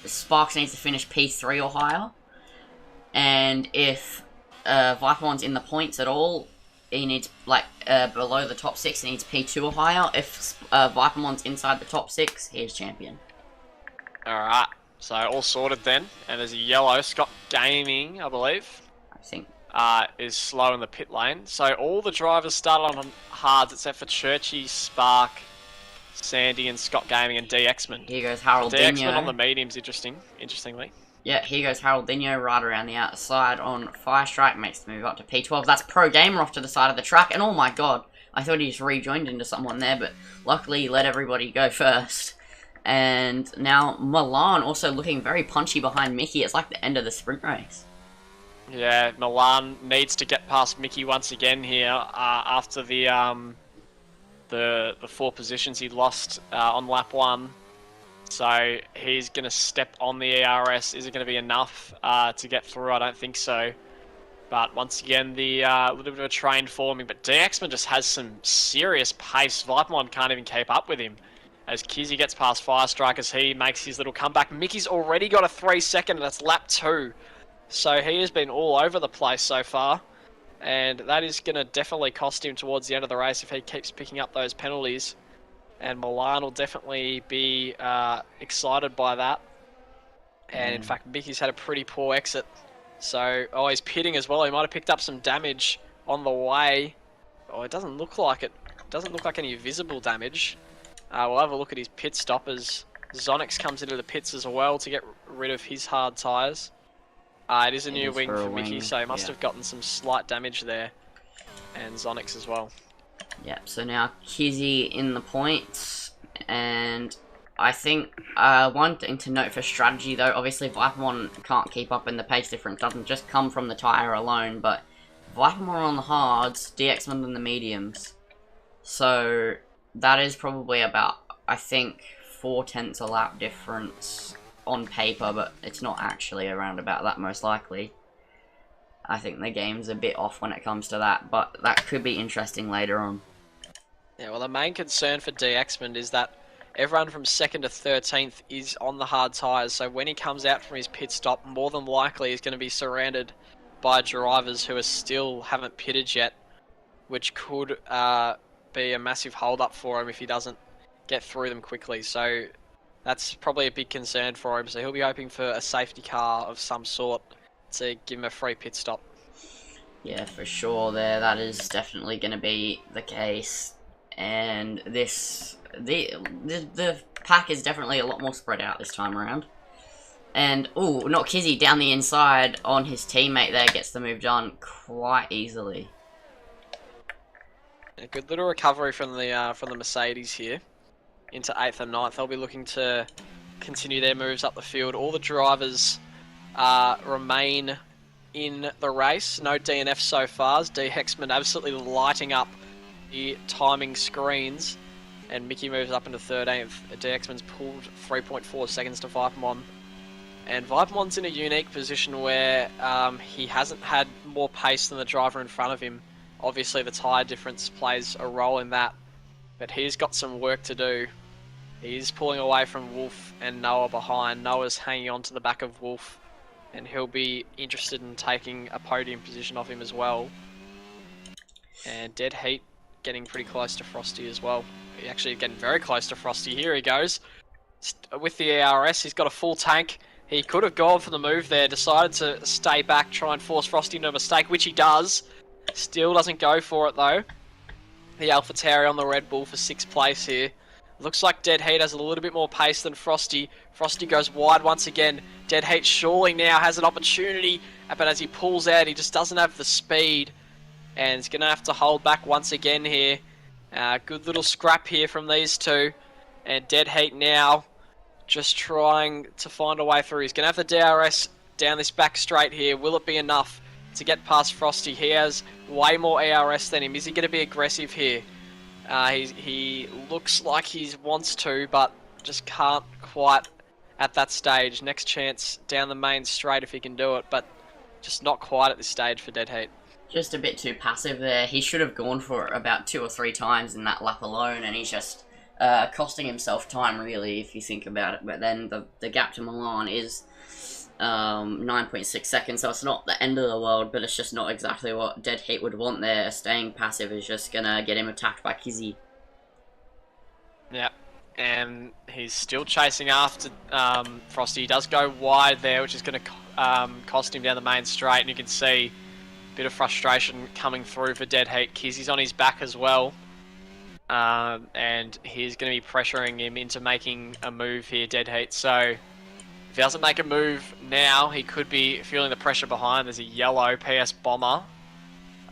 Sparks needs to finish P3 or higher. And if Vipermon's in the points at all, he needs, like, below the top 6, he needs P2 or higher. If Vipermon's inside the top 6, he is champion. Alright, so all sorted then. And there's a yellow. Scott Gaming, I believe, I think. is slow in the pit lane. So all the drivers started on hards except for Churchy, Spark, Sandy, and Scott Gaming, and DXman. Here goes Harold DXman on the mediums, interestingly. Yeah, here goes Harold Dinho right around the outside on Fire Strike, makes the move up to P12. That's Pro Gamer off to the side of the track, and oh my god, I thought he just rejoined into someone there, but luckily he let everybody go first. And now Milan also looking very punchy behind Mickey. It's like the end of the sprint race. Yeah, Milan needs to get past Mickey once again here after the 4 positions he lost on lap 1. So he's going to step on the ERS. Is it going to be enough to get through? I don't think so. But once again, the little bit of a train forming. But DXman just has some serious pace. Vipermon can't even keep up with him. As Kizzy gets past Firestrike as he makes his little comeback. Mickey's already got a 3-second and that's lap 2. So he has been all over the place so far. And that is going to definitely cost him towards the end of the race if he keeps picking up those penalties. And Milan will definitely be excited by that. And in fact, Mickey's had a pretty poor exit. So, oh, he's pitting as well. He might have picked up some damage on the way. Oh, it doesn't look like it. Doesn't look like any visible damage. We'll have a look at his pit stop as Zonix comes into the pits as well to get rid of his hard tyres. It is a new wing for Mickey, so he must have gotten some slight damage there. And Zonix as well. Yep, so now Kizzy in the points, and I think one thing to note for strategy though, obviously Vipermon can't keep up and the pace difference doesn't just come from the tyre alone, but Vipermon on the hards, DXman on the mediums. So that is probably about, I think, 4/10 a lap difference on paper, but it's not actually around about that most likely. I think the game's a bit off when it comes to that, but that could be interesting later on. Yeah, well, the main concern for DXman is that everyone from 2nd to 13th is on the hard tyres, so when he comes out from his pit stop, more than likely he's going to be surrounded by drivers who still haven't pitted yet, which could be a massive hold-up for him if he doesn't get through them quickly. So that's probably a big concern for him, so he'll be hoping for a safety car of some sort to give him a free pit stop. Yeah, for sure there, that is definitely going to be the case. And the pack is definitely a lot more spread out this time around. And, ooh, not Kizzy, down the inside on his teammate there, gets the move done quite easily. A good little recovery from the Mercedes here into 8th and 9th. They'll be looking to continue their moves up the field. All the drivers remain in the race. No DNF so far. D Hexman absolutely lighting up the timing screens. And Mickey moves up into 13th. DXman's pulled 3.4 seconds to Vipermon. And Vipermon's in a unique position where he hasn't had more pace than the driver in front of him. Obviously the tyre difference plays a role in that. But he's got some work to do. He's pulling away from Wolf and Noah behind. Noah's hanging on to the back of Wolf. And he'll be interested in taking a podium position off him as well. And Dead Heat getting pretty close to Frosty as well. Actually getting very close to Frosty. Here he goes. With the ARS, he's got a full tank. He could have gone for the move there. Decided to stay back, try and force Frosty into a mistake, which he does. Still doesn't go for it though. The AlphaTauri on the Red Bull for 6th place here. Looks like Dead Heat has a little bit more pace than Frosty. Frosty goes wide once again. Dead Heat surely now has an opportunity, but as he pulls out, he just doesn't have the speed. And he's going to have to hold back once again here. Good little scrap here from these two. And Dead Heat now just trying to find a way through. He's going to have the DRS down this back straight here. Will it be enough to get past Frosty? He has way more ARS than him. Is he going to be aggressive here? He looks like he wants to, but just can't quite at that stage. Next chance down the main straight if he can do it, but just not quite at this stage for Dead Heat. Just a bit too passive there. He should have gone for it about 2 or 3 times in that lap alone, and he's just costing himself time, really, if you think about it. But then the gap to Milan is 9.6 seconds, so it's not the end of the world, but it's just not exactly what Dead Heat would want there. Staying passive is just gonna get him attacked by Kizzy. Yep. And he's still chasing after Frosty. He does go wide there, which is going to cost him down the main straight. And you can see a bit of frustration coming through for Dead Heat. Kizzy's on his back as well. And he's going to be pressuring him into making a move here, Dead Heat. So if he doesn't make a move now, he could be feeling the pressure behind. There's a yellow PS Bomber,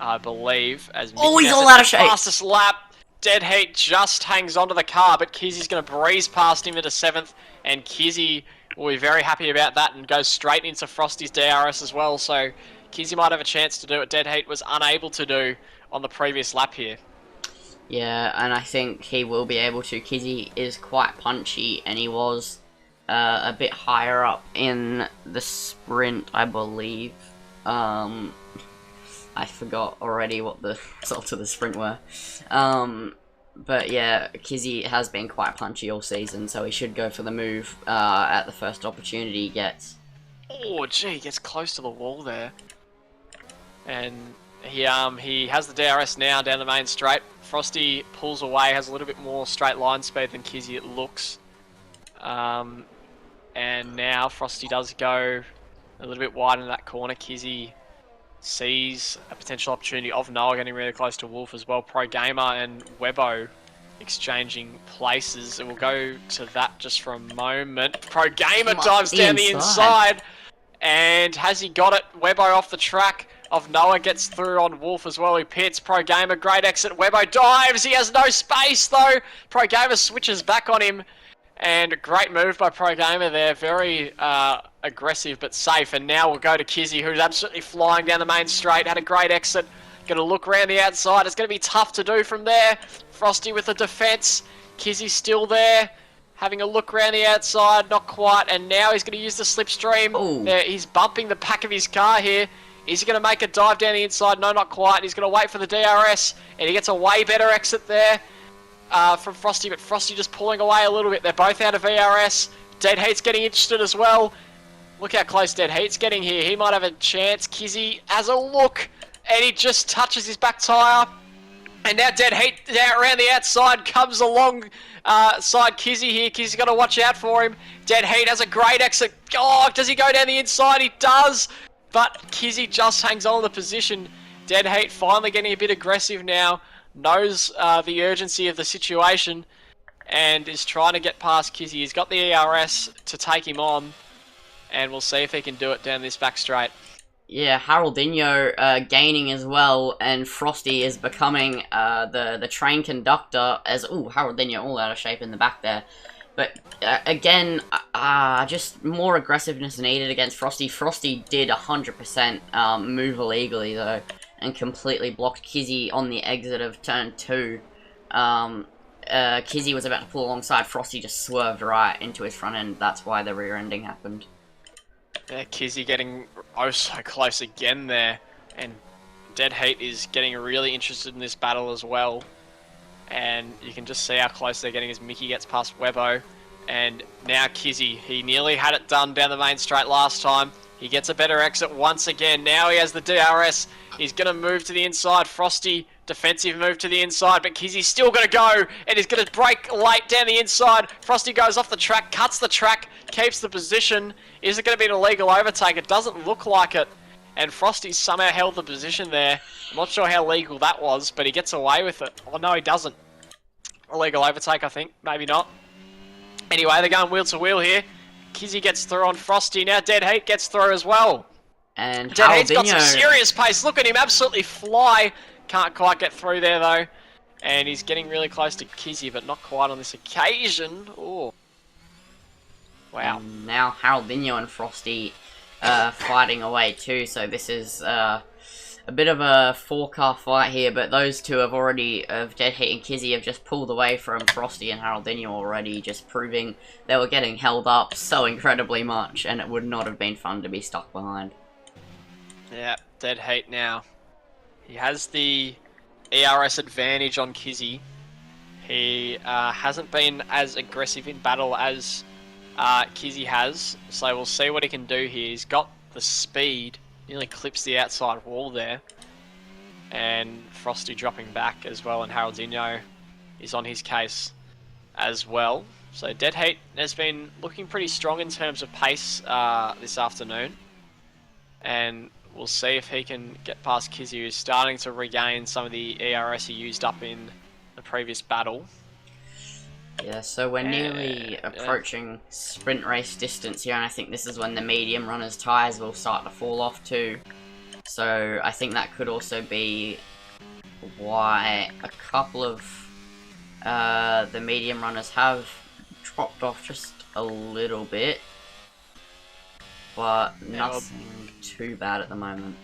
I believe. As He's all out of shape. Fastest lap. Dead Heat just hangs onto the car, but Kizzy's going to breeze past him into 7th, and Kizzy will be very happy about that and goes straight into Frosty's DRS as well, so Kizzy might have a chance to do what Dead Heat was unable to do on the previous lap here. Yeah, and I think he will be able to. Kizzy is quite punchy, and he was a bit higher up in the sprint, I believe. I forgot already what the results of the sprint were. But yeah, Kizzy has been quite punchy all season, so he should go for the move at the first opportunity he gets. Oh, gee, gets close to the wall there. And he has the DRS now down the main straight. Frosty pulls away, has a little bit more straight line speed than Kizzy, it looks. And now Frosty does go a little bit wide in that corner. Kizzy sees a potential opportunity of Noah getting really close to Wolf as well. Pro Gamer and Webbo exchanging places, and we'll go to that just for a moment. Pro Gamer dives down the inside, and has he got it? Webbo off the track of Noah gets through on Wolf as well. He pits. Pro Gamer, great exit. Webbo dives. He has no space though. Pro Gamer switches back on him. And a great move by Pro Gamer there. Very aggressive but safe. And now we'll go to Kizzy, who's absolutely flying down the main straight. Had a great exit. Going to look around the outside. It's going to be tough to do from there. Frosty with the defense. Kizzy still there. Having a look around the outside. Not quite. And now he's going to use the slipstream. He's bumping the back of his car here. Is he going to make a dive down the inside? No, not quite. He's going to wait for the DRS. And he gets a way better exit there. From Frosty, but Frosty just pulling away a little bit. They're both out of VRS. Dead Heat's getting interested as well. Look how close Dead Heat's getting here. He might have a chance. Kizzy has a look, and he just touches his back tyre. And now Dead Heat down around the outside comes along side Kizzy here. Kizzy's got to watch out for him. Dead Heat has a great exit. Oh, does he go down the inside? He does, but Kizzy just hangs on to the position. Dead Heat finally getting a bit aggressive now. Knows the urgency of the situation and is trying to get past Kizzy. He's got the ERS to take him on, and we'll see if he can do it down this back straight. Yeah, Haroldinho gaining as well, and Frosty is becoming the train conductor as... Ooh, Haroldinho all out of shape in the back there. But again, just more aggressiveness needed against Frosty. Frosty did 100% move illegally though, and completely blocked Kizzy on the exit of turn 2. Kizzy was about to pull alongside, Frosty just swerved right into his front end. That's why the rear ending happened. Yeah, Kizzy getting oh so close again there, and Dead Heat is getting really interested in this battle as well. And you can just see how close they're getting as Mickey gets past Webbo. And now Kizzy, he nearly had it done down the main straight last time. He gets a better exit once again. Now he has the DRS. He's going to move to the inside. Frosty, defensive move to the inside, but Kizzy's still going to go, and he's going to break late down the inside. Frosty goes off the track, cuts the track, keeps the position. Is it going to be an illegal overtake? It doesn't look like it. And Frosty somehow held the position there. I'm not sure how legal that was, but he gets away with it. Oh, no, he doesn't. Illegal overtake, I think. Maybe not. Anyway, they're going wheel to wheel here. Kizzy gets through on Frosty. Now Dead Heat gets through as well. And Dead Heat's got some serious pace. Look at him absolutely fly. Can't quite get through there, though. And he's getting really close to Kizzy, but not quite on this occasion. Oh. Wow. And now Haroldinho and Frosty fighting away too, so this is a bit of a 4-car fight here, but those two have already, Dead Heat and Kizzy, have just pulled away from Frosty and Haroldinho already, just proving they were getting held up so incredibly much, and it would not have been fun to be stuck behind. Yeah, Dead Heat now. He has the ERS advantage on Kizzy. He hasn't been as aggressive in battle as Kizzy has. So we'll see what he can do here. He's got the speed. Nearly clips the outside wall there. And Frosty dropping back as well. And Haroldinho is on his case as well. So Dead Heat has been looking pretty strong in terms of pace this afternoon. And we'll see if he can get past Kizzy, who's starting to regain some of the ERS he used up in the previous battle. Yeah, so we're nearly approaching sprint race distance here, and I think this is when the medium runners' tyres will start to fall off too. So I think that could also be why a couple of the medium runners have dropped off just a little bit, but nothing too bad at the moment.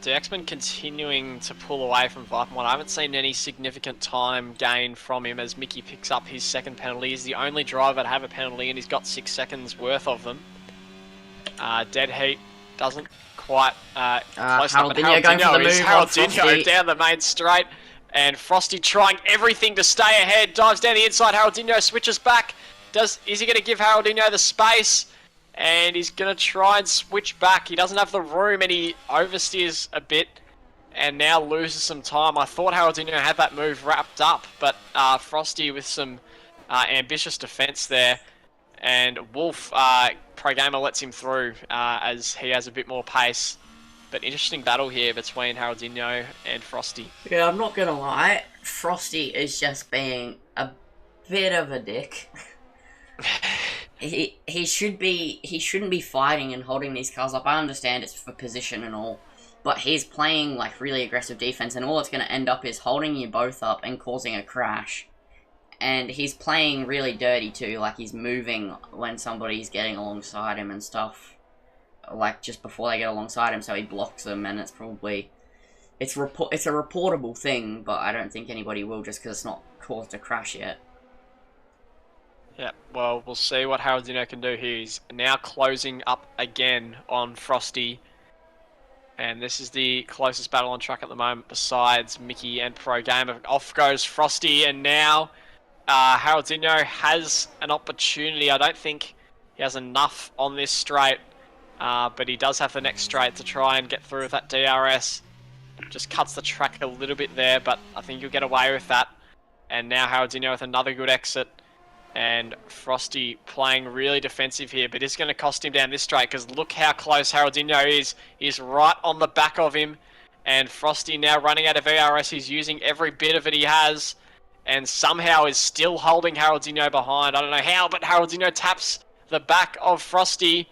DXman continuing to pull away from Vipermon. I haven't seen any significant time gain from him as Mickey picks up his second penalty. He's the only driver to have a penalty, and he's got 6 seconds worth of them. Dead Heat doesn't quite close enough, but Haroldinho is Haroldinho down the main straight, and Frosty trying everything to stay ahead. Dives down the inside. Haroldinho switches back. Is he going to give Haroldinho the space? And he's going to try and switch back. He doesn't have the room and he oversteers a bit and now loses some time. I thought Haroldinho had that move wrapped up, but Frosty with some ambitious defense there. And Wolf, Pro Gamer, lets him through as he has a bit more pace. But interesting battle here between Haroldinho and Frosty. Yeah, I'm not going to lie. Frosty is just being a bit of a dick. He shouldn't be fighting and holding these cars up. I understand it's for position and all, but he's playing like really aggressive defense, and all it's going to end up is holding you both up and causing a crash. And he's playing really dirty too, like he's moving when somebody's getting alongside him and stuff, like just before they get alongside him, so he blocks them, and it's probably it's a reportable thing, but I don't think anybody will just because it's not caused a crash yet. Yeah, well, we'll see what Haroldinho can do here. He's now closing up again on Frosty. And this is the closest battle on track at the moment besides Mickey and Pro Gamer. Off goes Frosty, and now Haroldinho has an opportunity. I don't think he has enough on this straight, but he does have the next straight to try and get through with that DRS. Just cuts the track a little bit there, but I think he'll get away with that. And now Haroldinho with another good exit. And Frosty playing really defensive here, but it's going to cost him down this straight because look how close Haroldinho is. He's right on the back of him, and Frosty now running out of ERS. He's using every bit of it he has, and somehow is still holding Haroldinho behind. I don't know how, but Haroldinho taps the back of Frosty.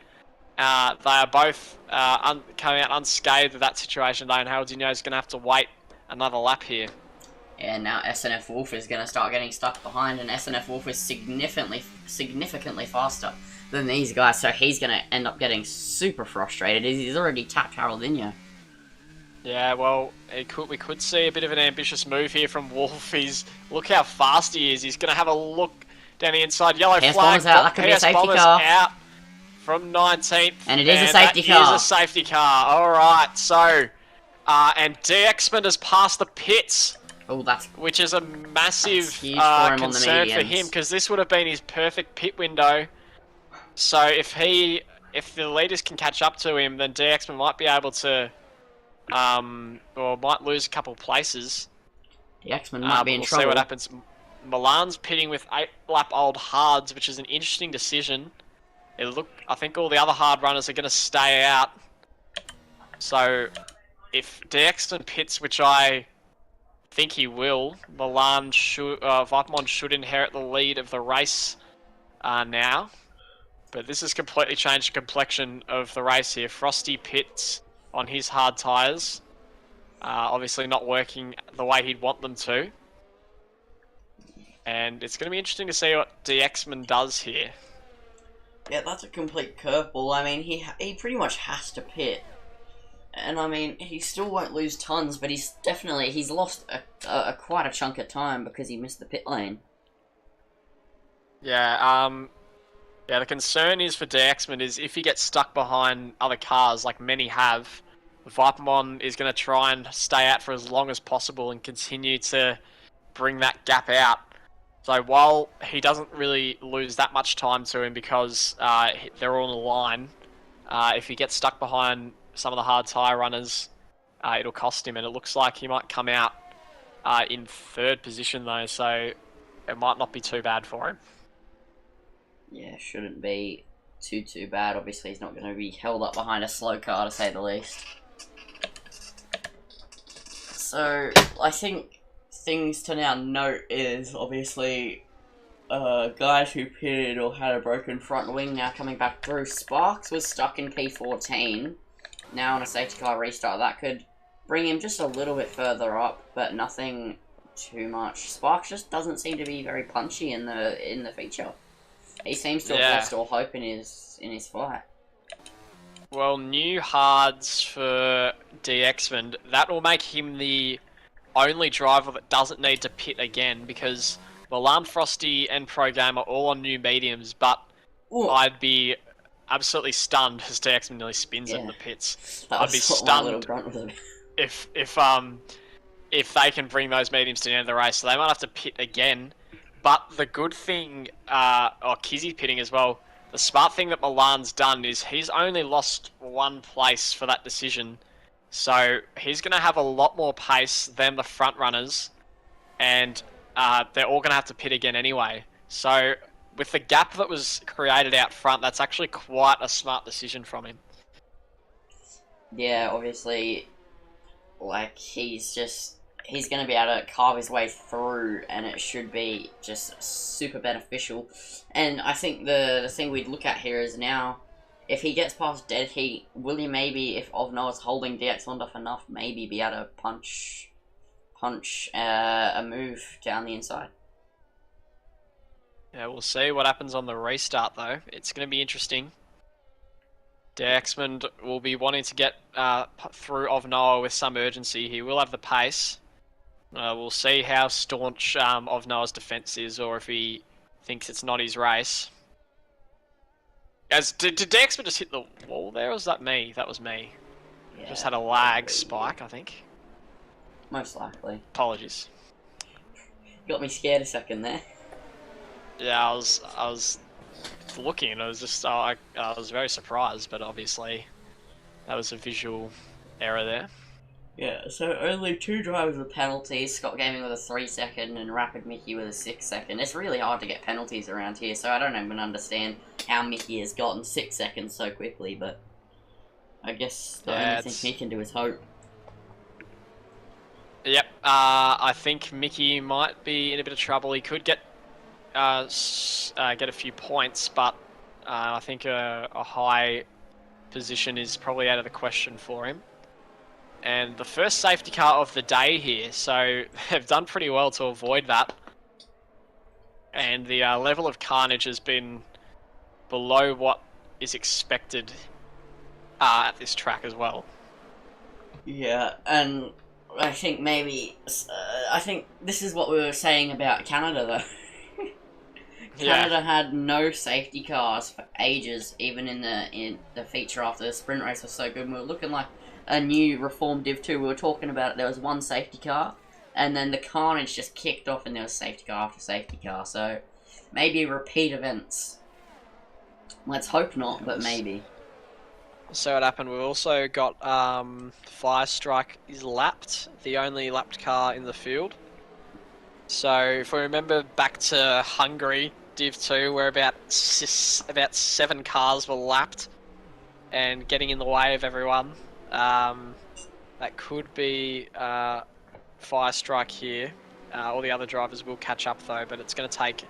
They are both coming out unscathed with that situation, though, and Haroldinho is going to have to wait another lap here. And now SNF Wolf is going to start getting stuck behind, and SNF Wolf is significantly faster than these guys, so he's going to end up getting super frustrated. He's already tapped Haroldinho. Yeah, well, we could see a bit of an ambitious move here from Wolf. Look how fast he is. He's going to have a look down the inside. Yellow PS flag. Bombers out. That could be a safety car. Out from 19th. And it is a safety car. It is a safety car. All right, so... and DXman has passed the pits. Oh, which is a massive concern for him, because this would have been his perfect pit window. So if the leaders can catch up to him, then DXman might be able to, or might lose a couple places. DXman might be in trouble. We'll see what happens. Milan's pitting with 8-lap-old hards, which is an interesting decision. I think all the other hard runners are going to stay out. So if DXman pits, which I think he will, Vipermon should inherit the lead of the race now. But this has completely changed the complexion of the race here. Frosty pits on his hard tyres. Obviously not working the way he'd want them to. And it's going to be interesting to see what DXman does here. Yeah, that's a complete curveball. I mean, he pretty much has to pit. And I mean, he still won't lose tons, but he's lost quite a chunk of time because he missed the pit lane. Yeah, the concern is for DXman is if he gets stuck behind other cars, like many have, Vipermon is going to try and stay out for as long as possible and continue to bring that gap out. So while he doesn't really lose that much time to him because they're all on the line, if he gets stuck behind some of the hard tyre runners, it'll cost him. And it looks like he might come out in third position though, so it might not be too bad for him. Yeah, shouldn't be too bad. Obviously, he's not going to be held up behind a slow car, to say the least. So, I think things to now note is, obviously, guys who pitted or had a broken front wing now coming back through. Sparks was stuck in P14. Now on a safety car restart, that could bring him just a little bit further up, but nothing too much. Sparks just doesn't seem to be very punchy in the feature. He seems to have lost all hope in his flight. Well, new hards for DXman. That will make him the only driver that doesn't need to pit again because Milan, Frosty, and Pro Game are all on new mediums, but ooh, I'd be absolutely stunned as DXman nearly spins it in the pits. I'd be stunned if they can bring those mediums to the end of the race. So they might have to pit again. But the good thing, or Kizzy pitting as well, the smart thing that Milan's done is he's only lost one place for that decision. So he's going to have a lot more pace than the front runners, and they're all going to have to pit again anyway. So with the gap that was created out front, that's actually quite a smart decision from him. Yeah, obviously, like, he's going to be able to carve his way through, and it should be just super beneficial. And I think the thing we'd look at here is now, if he gets past dead heat, will he maybe, if Ovno is holding DX1 off enough, maybe be able to punch a move down the inside? Yeah, we'll see what happens on the restart, though. It's going to be interesting. DXman will be wanting to get through Ovnoa with some urgency. He will have the pace. We'll see how staunch Ovnoa's defense is, or if he thinks it's not his race. Did DXman just hit the wall there, or was that me? That was me. Yeah, just had a lag spike, I think. Most likely. Apologies. Got me scared a second there. Yeah, I was looking, and I was just I was very surprised, but obviously that was a visual error there. Yeah, so only 2 drivers with penalties, Scott Gaming with a 3-second and Rapid Mickey with a 6-second. It's really hard to get penalties around here, so I don't even understand how Mickey has gotten 6 seconds so quickly, but I guess the only thing he can do is hope. Yep, I think Mickey might be in a bit of trouble. He could get a few points, but I think a high position is probably out of the question for him. And the first safety car of the day here, so they've done pretty well to avoid that. And the level of carnage has been below what is expected at this track as well. Yeah, and I think maybe... I think this is what we were saying about Canada, though. Canada had no safety cars for ages, even in the feature after the sprint race was so good. And we were looking like a new reformed Div 2. We were talking about it. There was one safety car, and then the carnage just kicked off, and there was safety car after safety car. So maybe repeat events. Let's hope not, but maybe. So what happened? We've also got Firestrike is lapped, the only lapped car in the field. So if we remember back to Hungary Div 2, where about 7 cars were lapped and getting in the way of everyone. That could be Firestrike here. All the other drivers will catch up though, but it's going to take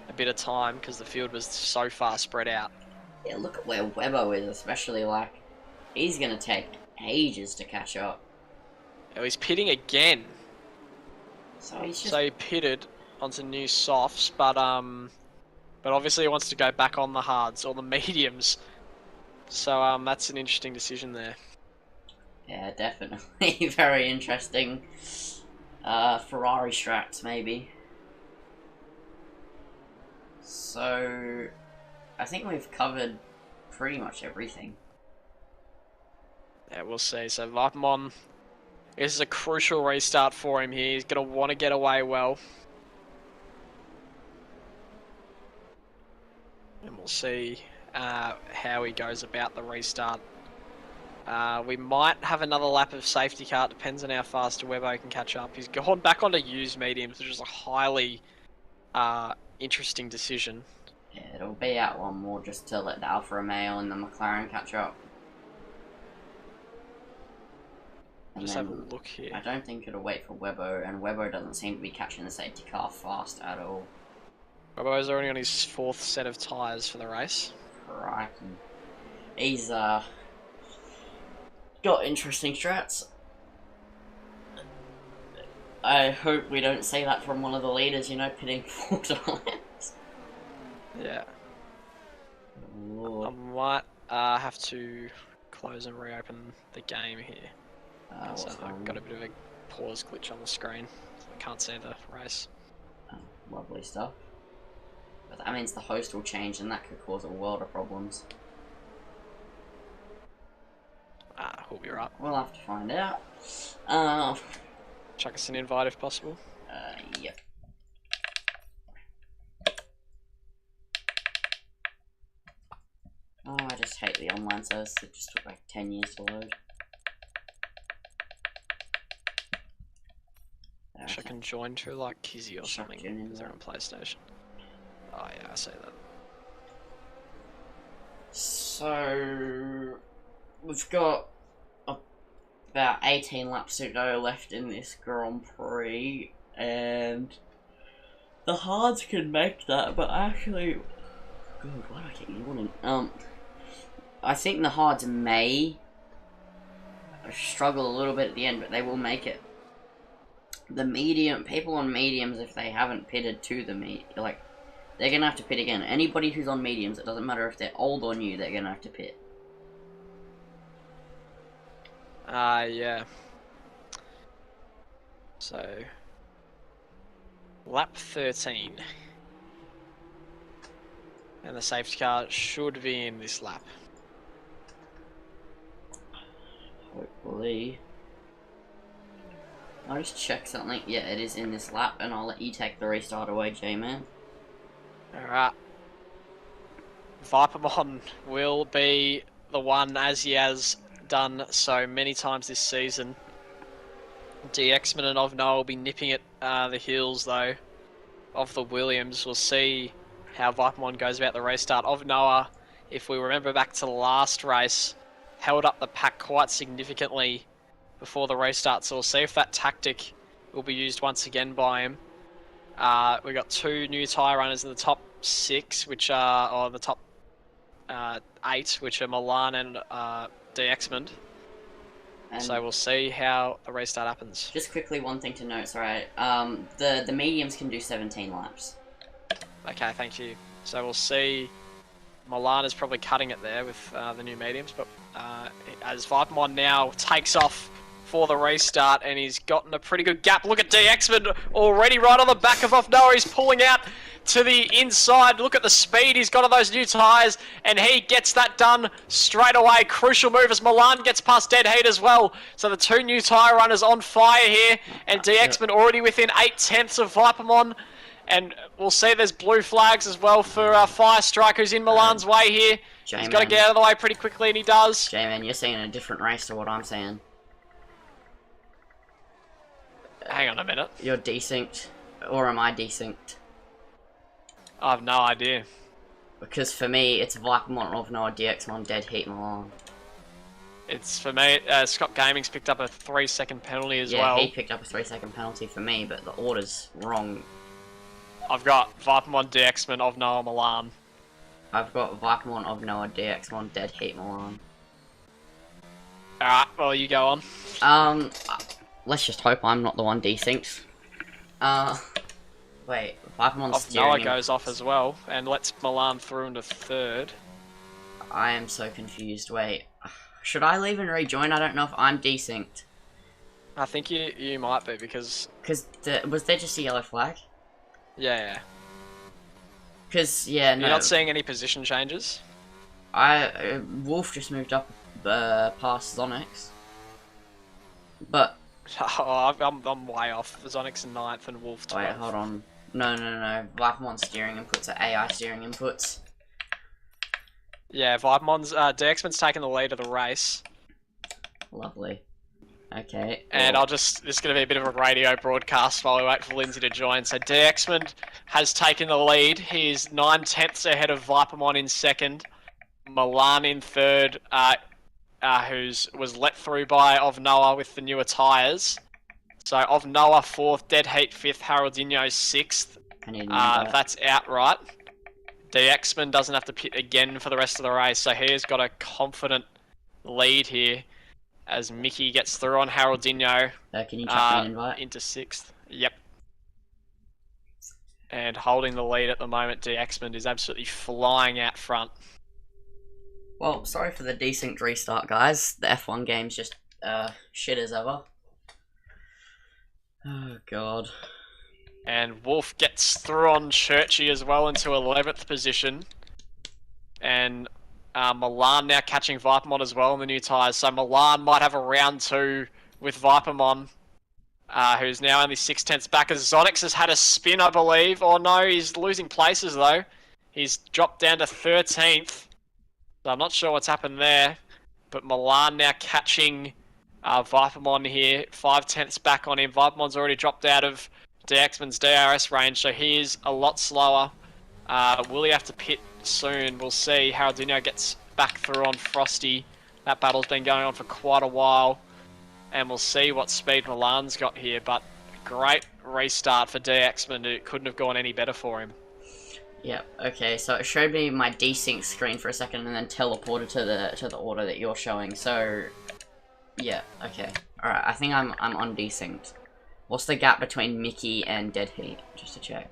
a bit of time because the field was so far spread out. Yeah, look at where Webbo is, especially, like, he's going to take ages to catch up. Oh, he's pitting again. So he pitted onto new softs, but obviously he wants to go back on the hards or the mediums. So that's an interesting decision there. Yeah, definitely. Very interesting. Ferrari strats, maybe. So I think we've covered pretty much everything. Yeah, we'll see. So Vipamon, this is a crucial restart for him here. He's going to want to get away well. we'll see how he goes about the restart. We might have another lap of safety car. It depends on how fast Webbo can catch up. He's gone back onto used mediums, which is a highly interesting decision. Yeah, it'll be out one more just to let the Alfa Romeo and the McLaren catch up. And Just have a look here. I don't think it'll wait for Webbo, and Webbo doesn't seem to be catching the safety car fast at all. Webbo's already on his 4th set of tyres for the race. Right. He's got interesting strats. I hope we don't see that from one of the leaders, you know, pitting 4 times. Yeah. Ooh. I might have to close and reopen the game here. So I've got a bit of a pause glitch on the screen, so I can't see the race. Oh, lovely stuff. But that means the host will change, and that could cause a world of problems. We'll be right. We'll have to find out. Chuck us an invite if possible. Yep. Oh, I just hate the online service. It just took like 10 years to load. Wish I can join through like Kizzy or something, because they're on PlayStation. Oh yeah, I see that. So we've got about 18 laps to go left in this Grand Prix, and the hards can make that, but actually, God, why do I keep yawning? I think the hards may struggle a little bit at the end, but they will make it. The people on mediums, if they haven't pitted to the they're gonna have to pit again. Anybody who's on mediums, it doesn't matter if they're old or new, they're gonna have to pit. Yeah. So, lap 13. And the safety car should be in this lap. Hopefully. I'll just check something. Yeah, it is in this lap, and I'll let you take the restart away, J-Man. Alright. Vipermon will be the one, as he has done so many times this season. DXman and Ovnoa will be nipping at the heels, though, of the Williams. We'll see how Vipermon goes about the restart. Ovnoa, if we remember back to the last race, held up the pack quite significantly before the restart, so we'll see if that tactic will be used once again by him. We've got 2 new tyre runners in the top 6, which are, or the top 8, which are Milan and DXman. So we'll see how the restart happens. Just quickly, one thing to note, sorry. The mediums can do 17 laps. Okay, thank you. So we'll see. Milan is probably cutting it there with the new mediums, but as Vipermon now takes off for the restart, and he's gotten a pretty good gap. Look at DXman already right on the back of Ovnoa. He's pulling out to the inside. Look at the speed he's got on those new tyres, and he gets that done straight away. Crucial move as Milan gets past Dead Heat as well. So the 2 new tyre runners on fire here, and DXman already within 8/10 of Vipermon. And we'll see there's blue flags as well for Fire Strike, who's in Milan's way here. He's got to get out of the way pretty quickly, and he does. J-Man, you're seeing a different race to what I'm seeing. Hang on a minute. You're desynced, or am I desynced? I have no idea. Because for me, it's Vipermon, Ovnoa, DXmon, Dead Heat, Milan. It's for me. Scott Gaming's picked up a 3-second penalty as well. Yeah, he picked up a 3-second penalty for me, but the order's wrong. I've got Vipermon, DXman, Ovnoa, Milan. I've got Vipermon, Ovnoa, DXmon, Dead Heat, Milan. Alright, well, you go on. Let's just hope I'm not the one desynced. Wait, Vipermon's steering. Ovnoa goes off as well, and lets Milan through into 3rd. I am so confused. Wait, should I leave and rejoin? I don't know if I'm desynced. I think you might be, because... was there just a yellow flag? Yeah. Because, yeah, no. You're not seeing any position changes? Wolf just moved up past Zonix. But... Oh, I'm way off. Zonix in 9th and Wolf 12th. Wait, hold on. No. Vipermon's steering inputs are AI steering inputs. Yeah, Vipemon's DXman's taking the lead of the race. Lovely. Okay. And well, this is going to be a bit of a radio broadcast while we wait for Lindsay to join. So DXman has taken the lead. He's 9/10ths ahead of Vipermon in second. Milan in third, was let through by Of Noah with the newer tyres. So Of Noah fourth, Dead Heat fifth, Haroldinho sixth. I need to know that. That's outright. DXman doesn't have to pit again for the rest of the race, so he has got a confident lead here as Mickey gets through on Haroldinho. Can you chuck me an invite? Into sixth. Yep. And holding the lead at the moment, DXman is absolutely flying out front. Well, sorry for the decent restart, guys. The F1 game's just shit as ever. Oh god. And Wolf gets through on Churchy as well into 11th position. And Milan now catching Vipermon as well in the new tyres. So Milan might have a round 2 with Vipermon, who's now only 6/10ths back. As Zonix has had a spin, I believe. Oh no, he's losing places though. He's dropped down to 13th. So I'm not sure what's happened there. But Milan now catching Vipermon here. 5/10ths back on him. Vipermon's already dropped out of DXman's DRS range, so he is a lot slower. Will he have to pit soon? We'll see. Haroldinho gets back through on Frosty. That battle's been going on for quite a while. And we'll see what speed Milan's got here. But great restart for DXman. It couldn't have gone any better for him. Yep. Okay. So it showed me my desync screen for a second, and then teleported to the order that you're showing. So, yeah. Okay. All right. I think I'm on desynced. What's the gap between Mickey and Dead Heat? Just to check.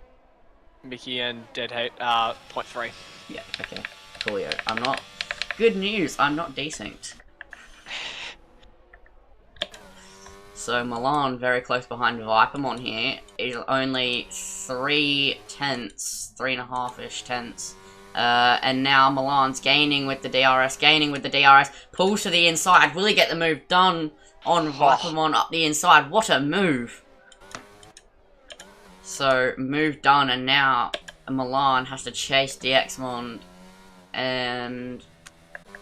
Mickey and Dead Heat, 0.3. Yeah. Okay. Coolio. I'm not. Good news. I'm not desynced. So Milan very close behind Vipermon here. Is only 3/10ths, 3.5-ish tenths. And now Milan's gaining with the DRS, pulls to the inside. Will he get the move done on Vipermon up the inside? What a move! So, move done, and now Milan has to chase DXmon, and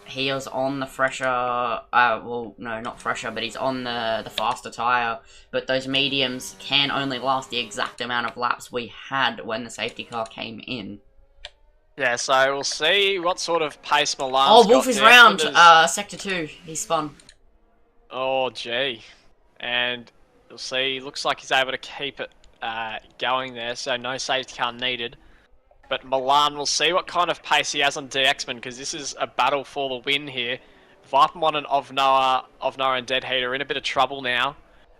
he is on the fresher, well, no, not fresher, but he's on the faster tyre, but those mediums can only last the exact amount of laps we had when the safety car came in. Yeah, so we'll see what sort of pace Milan's Oh, got. Wolf is round, Sector 2, he spun. Oh, gee. And you'll see, looks like he's able to keep it going there, so no safety car needed. But Milan, will see what kind of pace he has on DXman, because this is a battle for the win here. Vipermon and Of Noah and Dead Heat are in a bit of trouble now.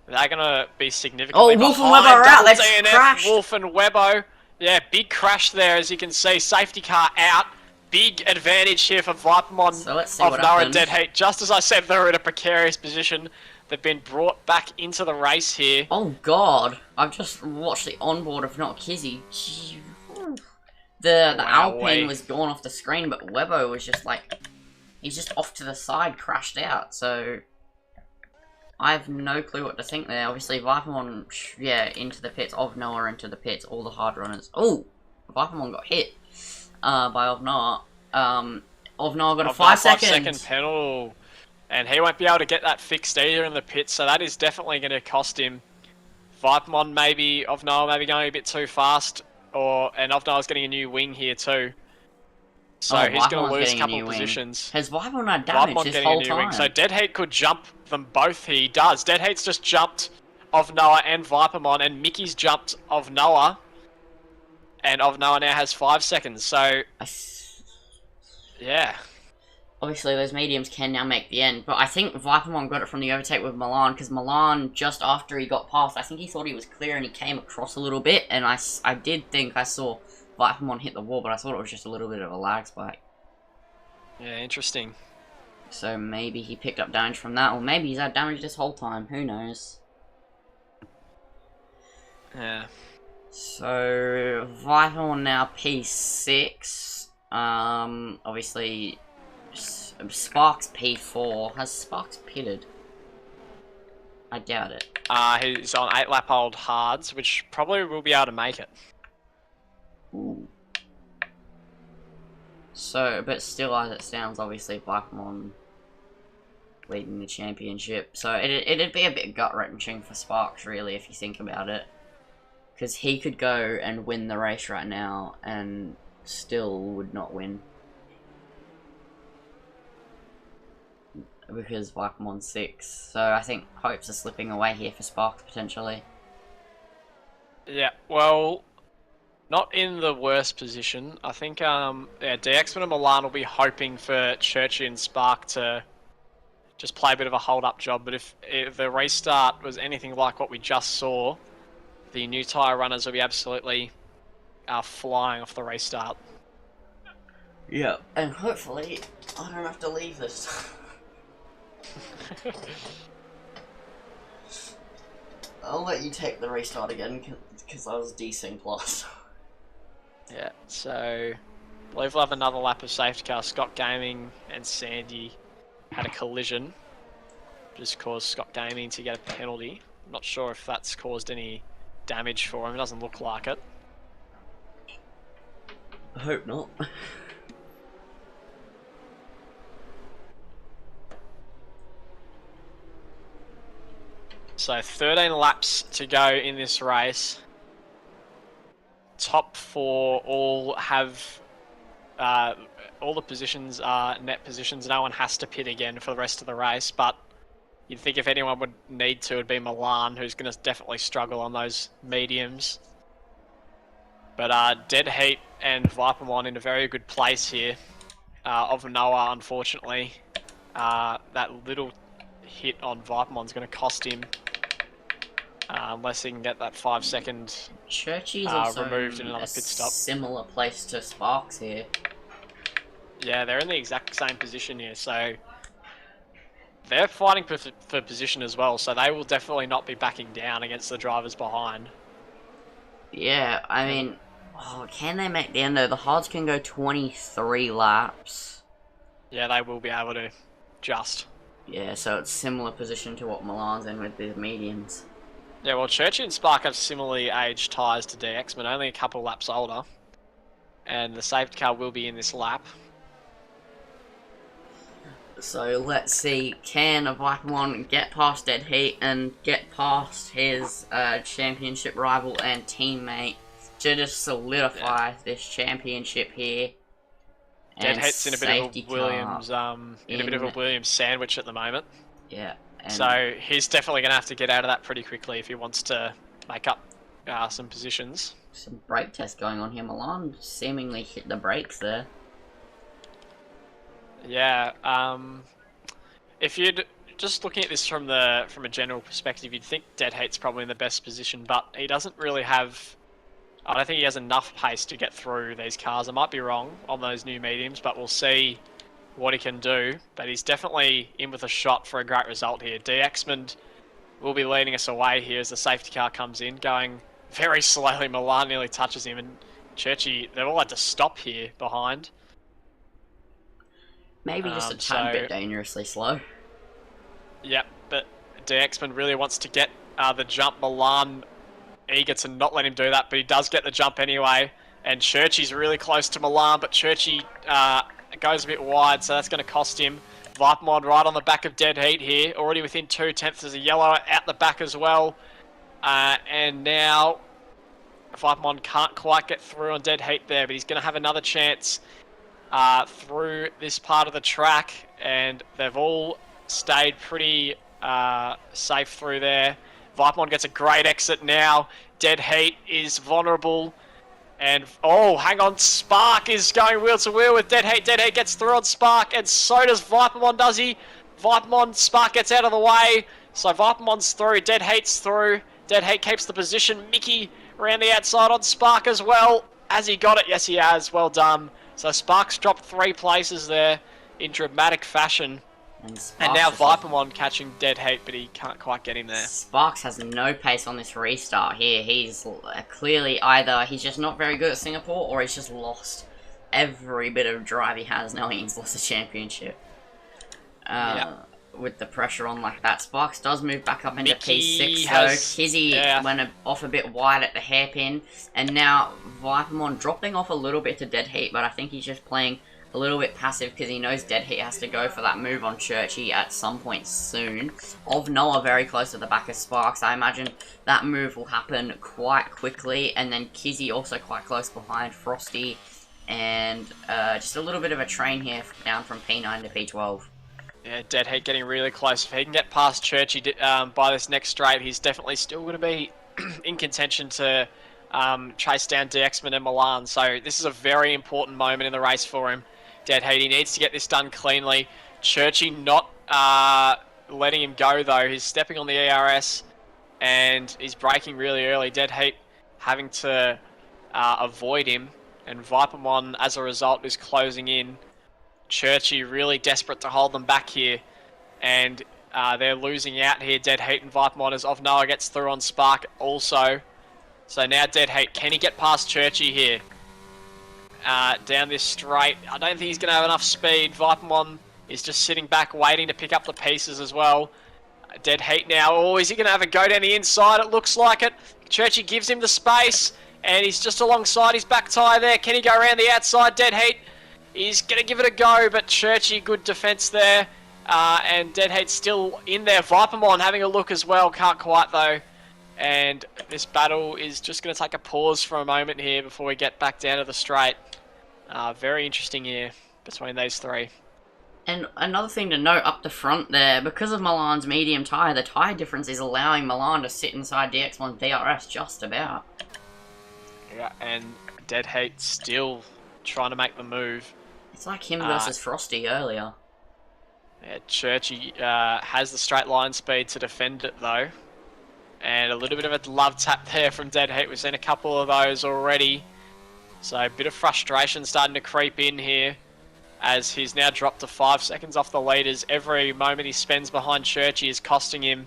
They're going to be significantly behind. Wolf and Webbo are out, let's crash! Wolf and Webbo. Yeah, big crash there, as you can see. Safety car out. Big advantage here for Vipermon, so let's see Of Noah and Dead Heat. Just as I said, they're in a precarious position. They've been brought back into the race here. Oh god, I've just watched the onboard of not Kizzy. The Alpine was gone off the screen, but Webbo was just like, he's just off to the side, crashed out, so I have no clue what to think there. Obviously, Vipermon, yeah, into the pits, Of Noah into the pits, all the hard runners. Oh, Vipermon got hit by Of Noah. Of Noah got a 5 seconds. 5 second penalty. And he won't be able to get that fixed either in the pits, so that is definitely going to cost him. Vipermon maybe, Of Noah maybe going a bit too fast, and Of Noah's getting a new wing here too. So he's going to lose a couple of positions. Has Vipermon had damage this whole time? Wing. So Dead Heat could jump them both. He does. Dead Heat's just jumped Of Noah and Vipermon, and Mickey's jumped Of Noah. And Of Noah now has 5 seconds, so yeah. Obviously, those mediums can now make the end, but I think Vipermon got it from the overtake with Milan, because Milan, just after he got past, I think he thought he was clear and he came across a little bit, and I did think I saw Vipermon hit the wall, but I thought it was just a little bit of a lag spike. Yeah, interesting. So maybe he picked up damage from that, or maybe he's had damage this whole time, who knows. Yeah. So, Vipermon now P6, obviously Sparks P4. Has Sparks pitted? I doubt it. He's on 8 lap old hards, which probably will be able to make it. Ooh. So, but still, as it sounds, obviously Blackmon leading the championship. So it'd be a bit gut-wrenching for Sparks, really, if you think about it. Because he could go and win the race right now and still would not win. Because Blackmon's 6. So I think hopes are slipping away here for Sparks, potentially. Yeah, well, not in the worst position. I think DXman and Milan will be hoping for Churchy and Spark to just play a bit of a hold-up job. But if the restart was anything like what we just saw, the new tyre runners will be absolutely flying off the restart. Yeah, and hopefully I don't have to leave this. I'll let you take the restart again, because I was desync last. Yeah, so I believe we'll have another lap of safety car. Scott Gaming and Sandy had a collision, just caused Scott Gaming to get a penalty. I'm not sure if that's caused any damage for him. It doesn't look like it. I hope not. So 13 laps to go in this race. Top 4 all have all the positions are net positions. No one has to pit again for the rest of the race, but you'd think if anyone would need to, it'd be Milan, who's going to definitely struggle on those mediums. But Dead Heat and Vipermon in a very good place here. Of Noah, unfortunately, that little hit on Vipermon's going to cost him. Unless he can get that 5-second Churchy's also removed in another pit stop. Similar place to Sparks here. Yeah, they're in the exact same position here, so they're fighting for position as well, so they will definitely not be backing down against the drivers behind. Yeah, I mean, can they make the end though? The hards can go 23 laps. Yeah, they will be able to, just. Yeah, so it's similar position to what Milan's in with the mediums. Yeah, well, Churchy and Spark have similarly aged tyres to DX, but only a couple laps older. And the safety car will be in this lap. So let's see, can Vipermon get past Dead Heat and get past his championship rival and teammate to just solidify this championship here? Dead Heat's in a bit of a Williams, in a bit of a Williams sandwich at the moment. Yeah. So he's definitely going to have to get out of that pretty quickly if he wants to make up some positions. Some brake test going on here. Milan seemingly hit the brakes there. Yeah. If you'd just looking at this from a general perspective, you'd think Dead Heat's probably in the best position, but he doesn't really have. I don't think he has enough pace to get through these cars. I might be wrong on those new mediums, but we'll see what he can do, but he's definitely in with a shot for a great result here. DXman will be leading us away here as the safety car comes in, going very slowly. Milan nearly touches him, and Churchy, they've all had to stop here behind. Maybe just a tad bit dangerously slow. Yep, but DXman really wants to get the jump. Milan eager to not let him do that, but he does get the jump anyway, and Churchy's really close to Milan, but Churchy goes a bit wide, so that's going to cost him. Vipermon right on the back of Dead Heat here, already within 2/10. There's a yellow out the back as well. And now Vipermon can't quite get through on Dead Heat there, but he's going to have another chance through this part of the track, and they've all stayed pretty safe through there. Vipermon gets a great exit now. Dead Heat is vulnerable. And, oh, hang on, Spark is going wheel to wheel with Dead Heat. Dead Heat gets through on Spark, and so does Vipermon, does he? Vipermon, Spark gets out of the way. So Vipermon's through, Dead Heat's through. Dead Heat keeps the position. Mickey around the outside on Spark as well. Has he got it? Yes, he has. Well done. So Spark's dropped 3 places there in dramatic fashion. And now Vipermon catching Dead Heat, but he can't quite get him there. Sparks has no pace on this restart here. He's clearly either he's just not very good at Singapore, or he's just lost every bit of drive he has now. He's lost the championship. With the pressure on like that. Sparks does move back up into P6, so Kizzy went off a bit wide at the hairpin, and now Vipermon dropping off a little bit to Dead Heat, but I think he's just playing a little bit passive because he knows Dead Heat has to go for that move on Churchy at some point soon. Of Noah very close to the back of Sparks. I imagine that move will happen quite quickly, and then Kizzy also quite close behind Frosty, and just a little bit of a train here down from P9 to P12. Yeah, Dead Heat getting really close. If he can get past Churchy by this next straight, he's definitely still going to be in contention to chase down DXman and Milan. So this is a very important moment in the race for him. Dead Heat, he needs to get this done cleanly. Churchy not letting him go though. He's stepping on the ERS and he's braking really early. Dead Heat having to avoid him, and Vipermon as a result is closing in. Churchy really desperate to hold them back here, and they're losing out here. Dead Heat and Vipermon as Of Noah gets through on Spark also. So now Dead Heat, can he get past Churchy here? Down this straight, I don't think he's going to have enough speed. Vipermon is just sitting back waiting to pick up the pieces as well. Dead Heat now, oh, is he going to have a go down the inside? It looks like it. Churchy gives him the space, and he's just alongside his back tyre there. Can he go around the outside? Dead Heat, he's going to give it a go, but Churchy, good defence there. And Dead Heat's still in there. Vipermon having a look as well, can't quite though. And this battle is just going to take a pause for a moment here before we get back down to the straight. Very interesting here between these three. And another thing to note up the front there, because of Milan's medium tyre, the tyre difference is allowing Milan to sit inside DX1's DRS just about. Yeah, and Dead Heat still trying to make the move. It's like him versus Frosty earlier. Yeah, Churchy has the straight line speed to defend it though. And a little bit of a love tap there from Dead Heat. We've seen a couple of those already. So a bit of frustration starting to creep in here, as he's now dropped to 5 seconds off the leaders. Every moment he spends behind Churchy is costing him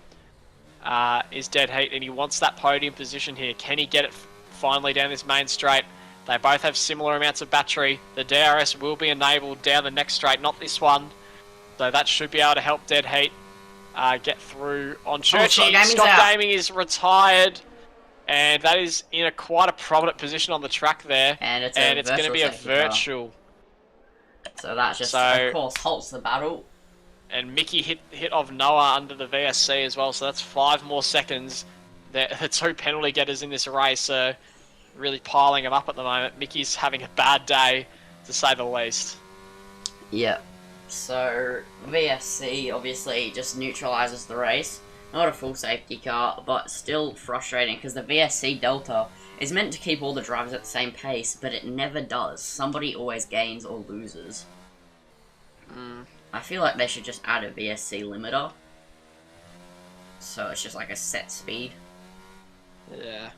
is Dead Heat, and he wants that podium position here. Can he get it finally down this main straight? They both have similar amounts of battery. The DRS will be enabled down the next straight, not this one. So that should be able to help Dead Heat get through on Churchy. Scott Gaming is retired, and that is in quite a prominent position on the track there. And it's going to be a virtual. So that just, of course, halts the battle. And Mickey hit Of Noah under the VSC as well, so that's 5 more seconds. The 2 penalty getters in this race are really piling him up at the moment. Mickey's having a bad day, to say the least. Yep. So, VSC obviously just neutralises the race. Not a full safety car, but still frustrating because the VSC Delta is meant to keep all the drivers at the same pace, but it never does. Somebody always gains or loses. I feel like they should just add a VSC limiter. So it's just like a set speed. Yeah.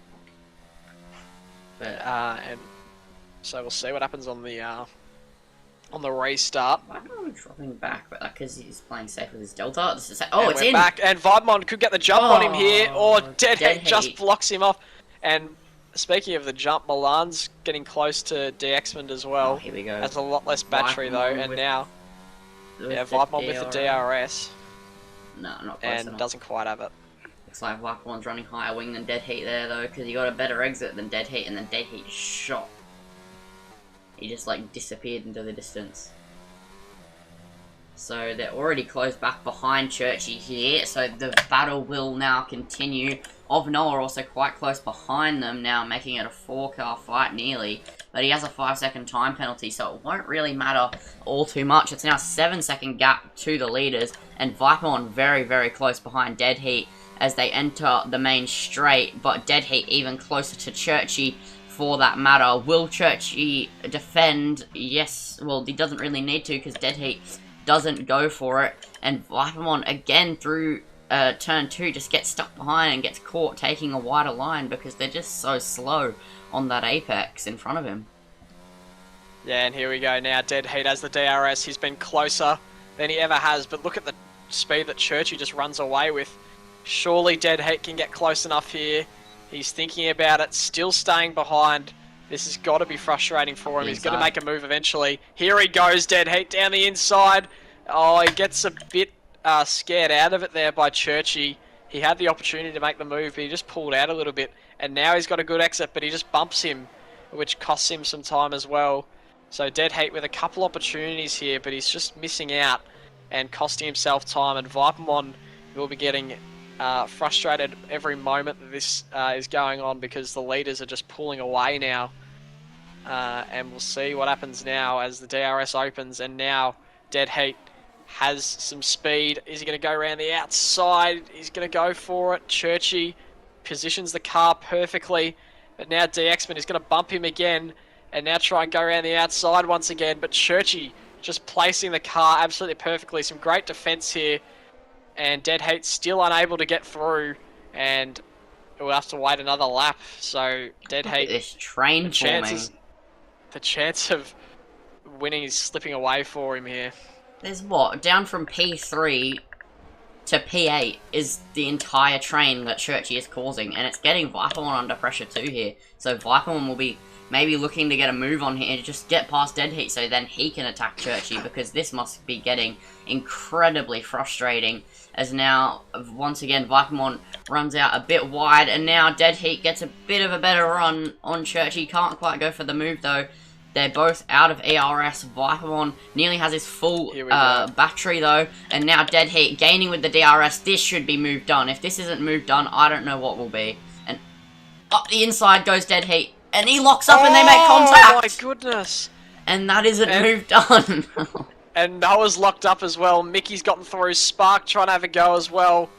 But and so we'll see what happens on the restart. Why am I dropping back? Because he's playing safe with his Delta. Oh, it's in! Back, and Vibemon could get the jump on him here, or Dead Heat just blocks him off. And speaking of the jump, Milan's getting close to DXman as well. Oh, here we go. Has a lot less battery though, and now Vibemon with the DRS. No, not close and enough. Doesn't quite have it. Looks like Vipermon's running higher wing than Dead Heat there though, because he got a better exit than Dead Heat, and then Dead Heat shot. He just like disappeared into the distance. So they're already close back behind Churchy here, so the battle will now continue. Of Noah also quite close behind them now, making it a 4-car fight nearly. But he has a 5-second time penalty, so it won't really matter all too much. It's now a 7-second gap to the leaders, and Vipermon very, very close behind Dead Heat as they enter the main straight, but Dead Heat even closer to Churchy for that matter. Will Churchy defend? Yes, well, he doesn't really need to because Dead Heat doesn't go for it, and Vipermon again through turn 2 just gets stuck behind and gets caught taking a wider line because they're just so slow on that apex in front of him. Yeah, and here we go now. Dead Heat has the DRS. He's been closer than he ever has, but look at the speed that Churchy just runs away with. Surely Dead Heat can get close enough here. He's thinking about it, still staying behind. This has got to be frustrating for him. He's got to make a move eventually. Here he goes, Dead Heat down the inside. Oh, he gets a bit scared out of it there by Churchy. He had the opportunity to make the move, but he just pulled out a little bit. And now he's got a good exit, but he just bumps him, which costs him some time as well. So Dead Hate with a couple opportunities here, but he's just missing out and costing himself time. And Vipermon will be getting frustrated every moment that this is going on because the leaders are just pulling away now. And we'll see what happens now as the DRS opens. And now Dead Hate has some speed. Is he going to go around the outside? He's going to go for it. Churchy positions the car perfectly. But now DXman is going to bump him again. And now try and go around the outside once again. But Churchy just placing the car absolutely perfectly. Some great defense here. And Dead Hate still unable to get through. And we'll have to wait another lap. So Dead Hate... This train forming. The chance of winning is slipping away for him here. There's what? Down from P3 to P8 is the entire train that Churchy is causing. And it's getting Vipermon under pressure too here. So Vipermon will be maybe looking to get a move on here to just get past Dead Heat so then he can attack Churchy, because this must be getting incredibly frustrating. As now, once again, Vipermon runs out a bit wide, and now Dead Heat gets a bit of a better run on Churchy. Can't quite go for the move though. They're both out of ERS. Vipermon nearly has his full battery though, and now Dead Heat gaining with the DRS. This should be move done. If this isn't move done, I don't know what will be. And up the inside goes Dead Heat. And he locks up and they make contact! Oh my goodness! And that isn't move done! And Noah's locked up as well. Mickey's gotten through. Spark trying to have a go as well.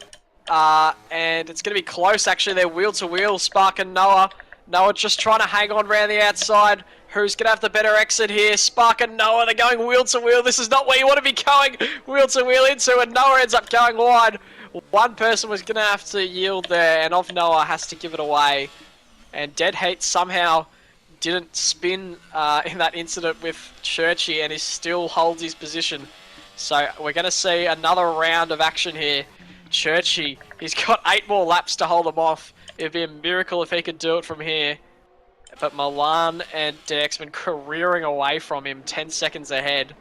And it's going to be close actually. They're wheel to wheel, Spark and Noah. Noah just trying to hang on around the outside. Who's going to have the better exit here? Spark and Noah, they're going wheel to wheel. This is not where you want to be going wheel to wheel into, and Noah ends up going wide. One person was going to have to yield there, and Noah has to give it away. And Dead Hate somehow didn't spin in that incident with Churchy, and he still holds his position. So we're going to see another round of action here. Churchy, he's got 8 more laps to hold him off. It'd be a miracle if he could do it from here. But Milan and DXman careering away from him, 10 seconds ahead.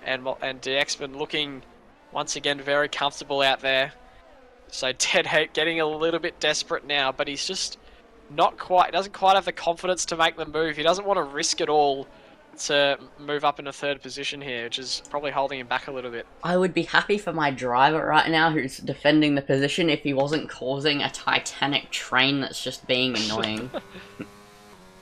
And DXman looking, once again, very comfortable out there. So Dead Hate getting a little bit desperate now, but he's just not quite, doesn't quite have the confidence to make the move. He doesn't want to risk it all to move up in a 3rd position here, which is probably holding him back a little bit. I would be happy for my driver right now who's defending the position if he wasn't causing a Titanic train that's just being annoying.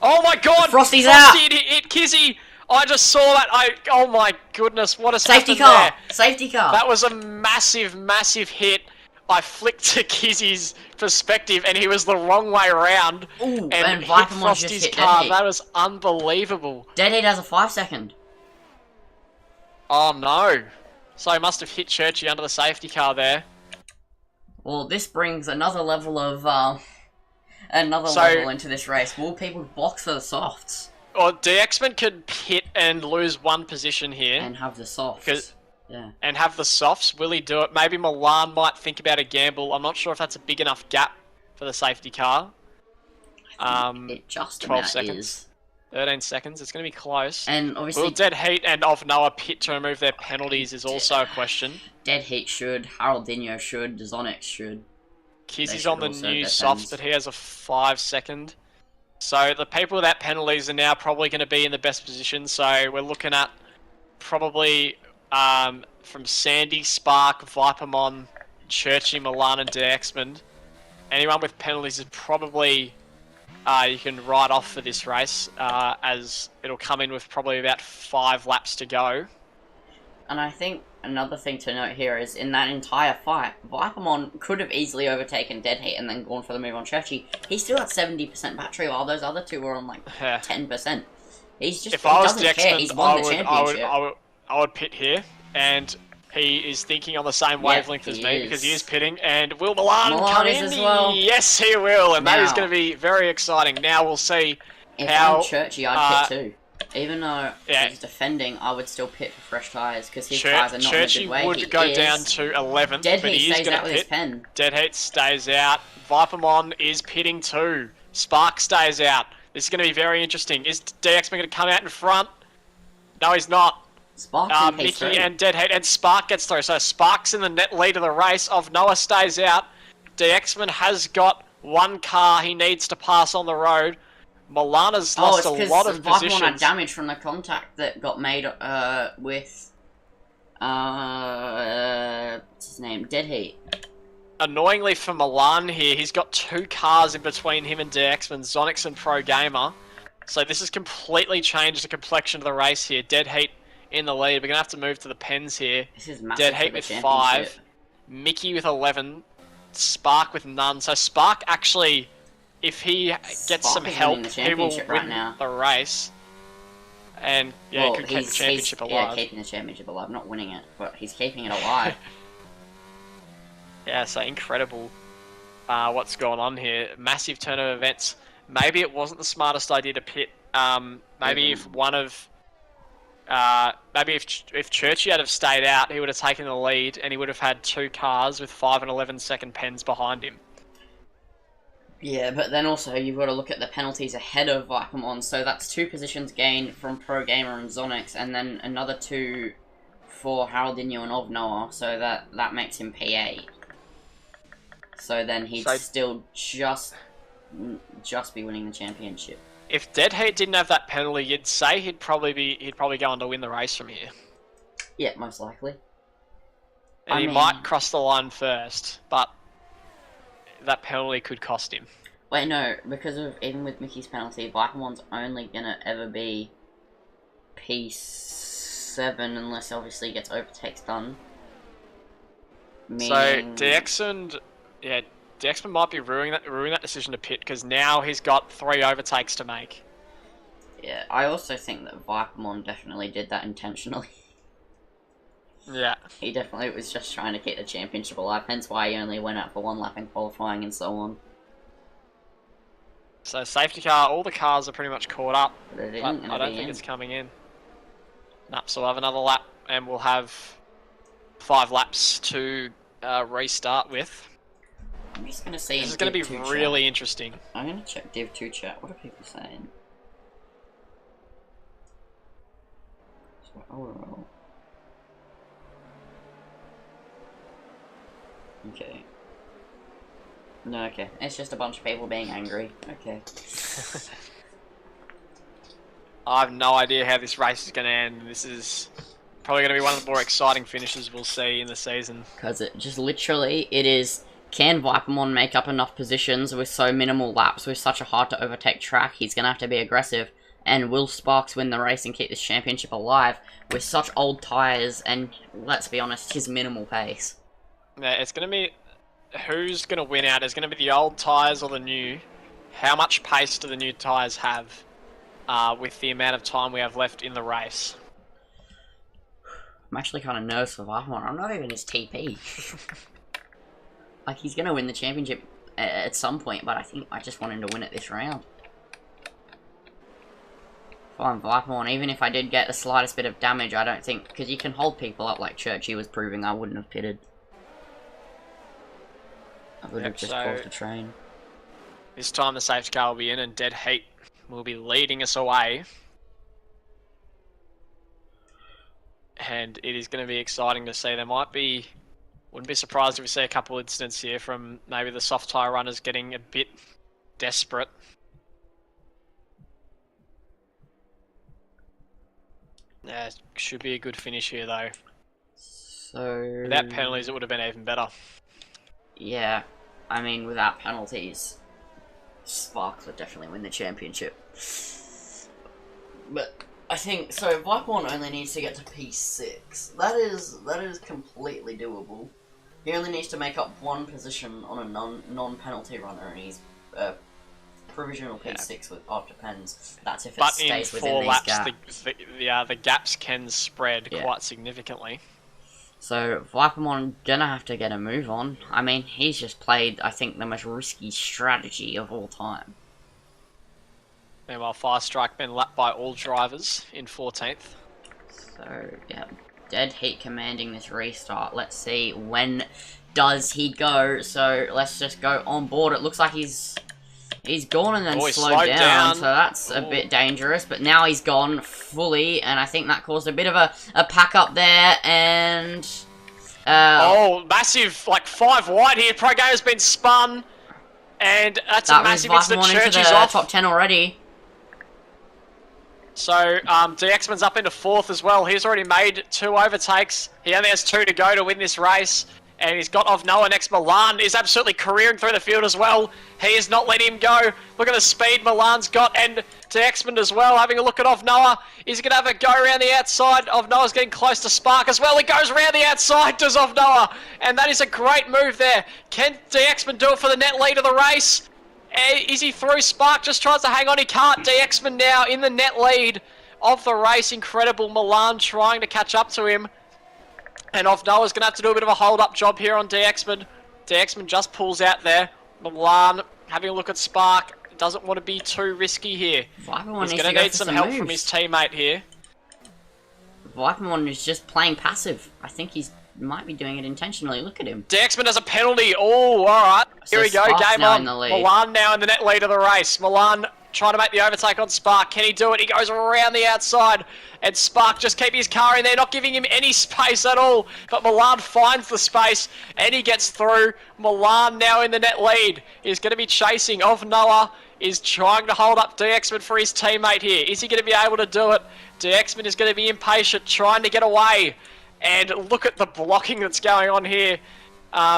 Oh my god! Frosty's out! Frosty hit Kizzy! I just saw that. Oh my goodness, what has happened there? Safety car! Safety car! That was a massive, massive hit. I flicked to Kizzy's perspective and he was the wrong way around. Ooh, and hit Frosty's car. That was unbelievable. Dead Heat has a 5-second. Oh no. So he must have hit Churchy under the safety car there. Well, this brings another level of, level into this race. Will people box for the softs? Or DXman could pit and lose 1 position here. And have the softs. Yeah. And have the softs. Will he do it? Maybe Milan might think about a gamble. I'm not sure if that's a big enough gap for the safety car. It just 12 seconds. Is. 13 seconds. It's going to be close. And obviously, will Dead Heat and Noah pit to remove their penalties is also a question. Dead Heat should. Haroldinho should. Zonix should. Kizzy's on the new softs, but he has a 5-second. So the people without penalties are now probably going to be in the best position. So we're looking at probably from Sandy, Spark, Vipermon, Churchy, Milan, and DXman. Anyone with penalties is probably you can write off for this race, as it'll come in with probably about 5 laps to go. And I think another thing to note here is in that entire fight, Vipermon could have easily overtaken Dead Heat and then gone for the move on Churchy. He still had 70% battery while those other two were on like 10%. He's just, if I was doesn't care, he's won the championship. I would pit here, and he is thinking on the same wavelength as me because he is pitting. And will Milan come in? As well. Yes, he will, and that is going to be very exciting. Now we'll see how... I'm Churchy, I'd pit too. Even though he's defending, I would still pit for fresh tyres because his tyres are not in a good way. Would go down to 11th, Dead but he is going to pit. Dead Heat stays out. Vipermon is pitting too. Spark stays out. This is going to be very interesting. Is DXman going to come out in front? No, he's not. Spark's Mickey and Dead Heat, and Spark gets through. So Spark's in the net lead of the race. Noah stays out. DXman has got 1 car he needs to pass on the road. Milana's Oh, lost it's a because lot of Vipermon had positions. damage from the contact that got made with what's his name? Dead Heat. Annoyingly for Milan here, he's got 2 cars in between him and DXman, Zonix and Pro Gamer. So this has completely changed the complexion of the race here. Dead Heat in the lead. We're going to have to move to the pens here. This is massive Dead for Heat the with championship. 5. Mickey with 11. Spark with none. So Spark actually, if he gets some help, he will win right now. the race. And yeah, Well, he could keep the championship alive. Yeah, keeping the championship alive, not winning it, but he's keeping it alive. Yeah, so incredible what's going on here. Massive turn of events. Maybe it wasn't the smartest idea to pit. Maybe if one of... maybe if Churchy had have stayed out, he would have taken the lead and he would have had 2 cars with 5 and 11 second pens behind him. Yeah, but then also you've got to look at the penalties ahead of Vipermon, so that's 2 positions gained from Pro Gamer and Zonix, and then another 2 for Haroldinho and Ovnoa, so that makes him P8. So then he'd still just be winning the championship. If Dead Heat didn't have that penalty, you'd say he'd probably go on to win the race from here. Yeah, most likely. And he might cross the line first, but that penalty could cost him. Wait, no, because of even with Mickey's penalty, Vipermon's only gonna ever be P7 unless obviously he gets overtakes done. Meaning... So DXman might be ruining that decision to pit because now he's got 3 overtakes to make. Yeah, I also think that Vipermon definitely did that intentionally. Yeah. He definitely was just trying to keep the championship alive, hence why he only went out for 1 lap in qualifying and so on. So safety car, all the cars are pretty much caught up, But I don't think it's coming in. Nope, so we'll have another lap and we'll have 5 laps to restart with. I'm just gonna see. This is going to be really interesting. I'm gonna check Div 2 chat. What are people saying? So, ORL. Okay. No, okay. It's just a bunch of people being angry. Okay. I have no idea how this race is going to end. This is probably going to be one of the more exciting finishes we'll see in the season. Because it just literally, it is... Can Vipermon make up enough positions with so minimal laps, with such a hard to overtake track? He's going to have to be aggressive. And will Sparks win the race and keep this championship alive with such old tyres and, let's be honest, his minimal pace? Yeah, it's going to be... Who's going to win out? Is going to be the old tyres or the new? How much pace do the new tyres have with the amount of time we have left in the race? I'm actually kind of nervous for Vipermon. I'm not even his TP. Like, he's going to win the championship at some point, but I just want him to win it this round. Fine, Vipermon, even if I did get the slightest bit of damage, I don't think... Because you can hold people up like Churchy was proving, I wouldn't have pitted. I would have just caused a train. This time the safety car will be in and Dead Heat will be leading us away. And it is going to be exciting to see. There might be... Wouldn't be surprised if we see a couple incidents here from maybe the soft tyre runners getting a bit desperate. Yeah, should be a good finish here though. So... Without penalties it would have been even better. Yeah, I mean, without penalties, Sparks would definitely win the championship. But I think so. Vipermon only needs to get to P6. That is completely doable. He only needs to make up 1 position on a non-penalty runner, and he's provisional P6 with after pens. That's if it stays within these gaps. But in 4 laps, the gaps can spread quite significantly. So, Vipermon gonna have to get a move on. I mean, he's just played, I think, the most risky strategy of all time. Meanwhile, Fire Strike been lapped by all drivers in 14th. So, yeah, Dead Heat commanding this restart. Let's see, when does he go? So, let's just go on board. It looks like he's gone and then slowed down, so that's a bit dangerous. But now he's gone fully, and I think that caused a bit of a pack up there, and... massive, like 5 wide here. Pro Gamer's been spun, and that's a massive incident. Churchy's off. Top 10 already. So, DXman's up into 4th as well. He's already made 2 overtakes. He only has 2 to go to win this race. And he's got off Noah next. Milan is absolutely careering through the field as well. He is not letting him go. Look at the speed Milan's got, and DXman as well. Having a look at off Noah. He's going to have a go around the outside. Off Noah's getting close to Spark as well. He goes around the outside, does off Noah. And that is a great move there. Can DXman do it for the net lead of the race? Is he through? Spark just tries to hang on. He can't. DXman now in the net lead of the race. Incredible. Milan trying to catch up to him. And off Noah's going to have to do a bit of a hold-up job here on DXman. DXman just pulls out there. Milan having a look at Spark. Doesn't want to be too risky here. He's going to need some help from his teammate here. Vipermon is just playing passive. I think he's might be doing it intentionally. Look at him. DXman has a penalty. Oh, alright. Here we go. Game on. Milan now in the net lead of the race. Milan trying to make the overtake on Spark. Can he do it? He goes around the outside. And Spark just keeping his car in there, not giving him any space at all. But Milan finds the space and he gets through. Milan now in the net lead. He's going to be chasing off Noah. Is trying to hold up DXman for his teammate here. Is he going to be able to do it? DXman is going to be impatient, trying to get away. And look at the blocking that's going on here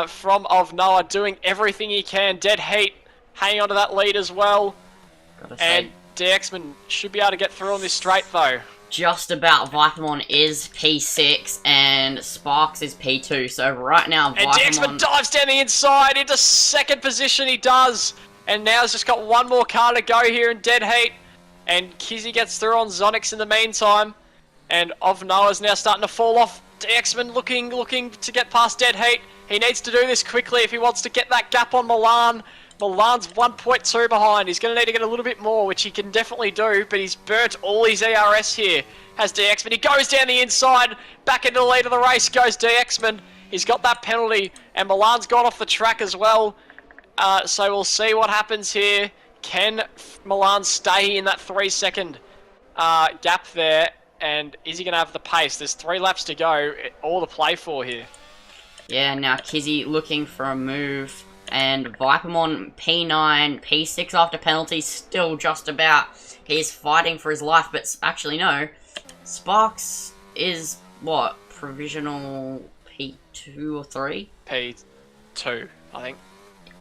from of Noah, doing everything he can. Dead Heat hanging on to that lead as well. And DXman should be able to get through on this straight though. Just about. Vipermon is P6 and Sparks is P2. So right now, And DXman dives down the inside into 2nd position. He does. And now he's just got one more car to go here in Dead Heat. And Kizzy gets through on Zonix in the meantime. And of Noah's now starting to fall off. DXman looking to get past Dead Heat. He needs to do this quickly if he wants to get that gap on Milan. Milan's 1.2 behind. He's going to need to get a little bit more, which he can definitely do, but he's burnt all his ERS here, has DXman. He goes down the inside, back into the lead of the race goes DXman. He's got that penalty, and Milan's gone off the track as well. So we'll see what happens here. Can Milan stay in that 3-second gap there? And is he going to have the pace? There's 3 laps to go, all to play for here. Yeah, now Kizzy looking for a move. And Vipermon P9, P6 after penalty, still just about. He's fighting for his life, but actually no. Sparks is, what, provisional P2 or 3? P2, I think.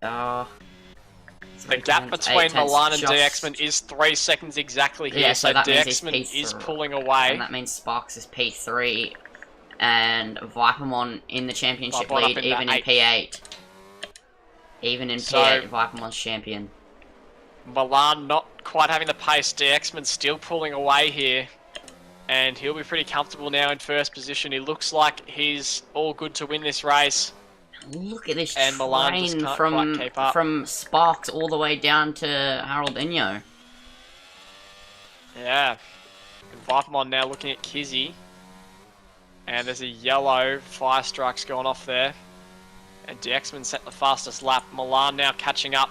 The 3 gap times between 8 Milan and just... DXman is 3 seconds exactly here, Yeah, so that means DXman is pulling away. And that means Sparks is P3, and Vipermon in the championship lead, even in P8. Even in P8, Vipermon's champion. Milan not quite having the pace, DXman still pulling away here. And he'll be pretty comfortable now in 1st position. He looks like he's all good to win this race. Look at this and Milan just can't quite keep up. From Sparks all the way down to Haroldinho. Yeah. And Vipermon now looking at Kizzy. And there's a yellow fire strikes going off there. And DXman set the fastest lap. Milan now catching up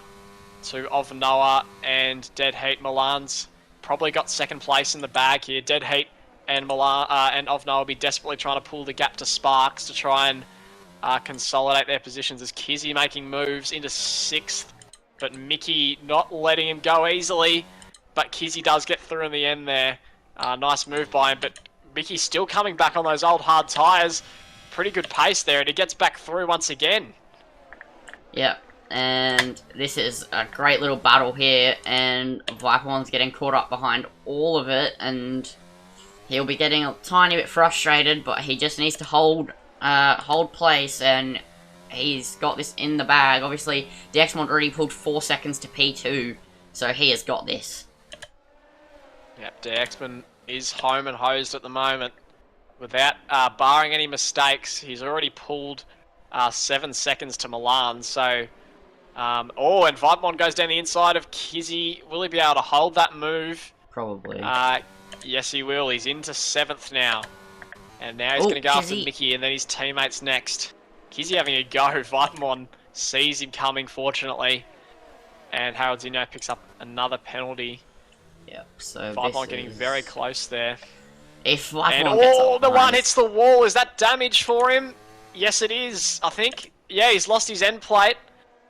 to of Noah and Dead Heat. Milan's probably got 2nd place in the bag here. Dead Heat and Milan and of Noah will be desperately trying to pull the gap to Sparks to try and consolidate their positions as Kizzy making moves into 6th. But Mickey not letting him go easily. But Kizzy does get through in the end there. Nice move by him. But Mickey's still coming back on those old hard tyres. Pretty good pace there, and he gets back through once again. Yep, and this is a great little battle here, and Vipermon's getting caught up behind all of it, and he'll be getting a tiny bit frustrated, but he just needs to hold place, and he's got this in the bag. Obviously, DXmon already pulled 4 seconds to P2, so he has got this. Yep, DXman is home and hosed at the moment. Without barring any mistakes, he's already pulled 7 seconds to Milan. So, and Vipermon goes down the inside of Kizzy. Will he be able to hold that move? Probably. Yes, he will. He's into 7th now. And now he's going to go after Mickey, and then his teammates next. Kizzy having a go. Vipermon sees him coming, fortunately. And Haroldinho picks up another penalty. Yep, so Vipermon getting very close there. If Vipermon and gets up the one hits the wall. Is that damage for him? Yes, it is, I think. Yeah, he's lost his end plate.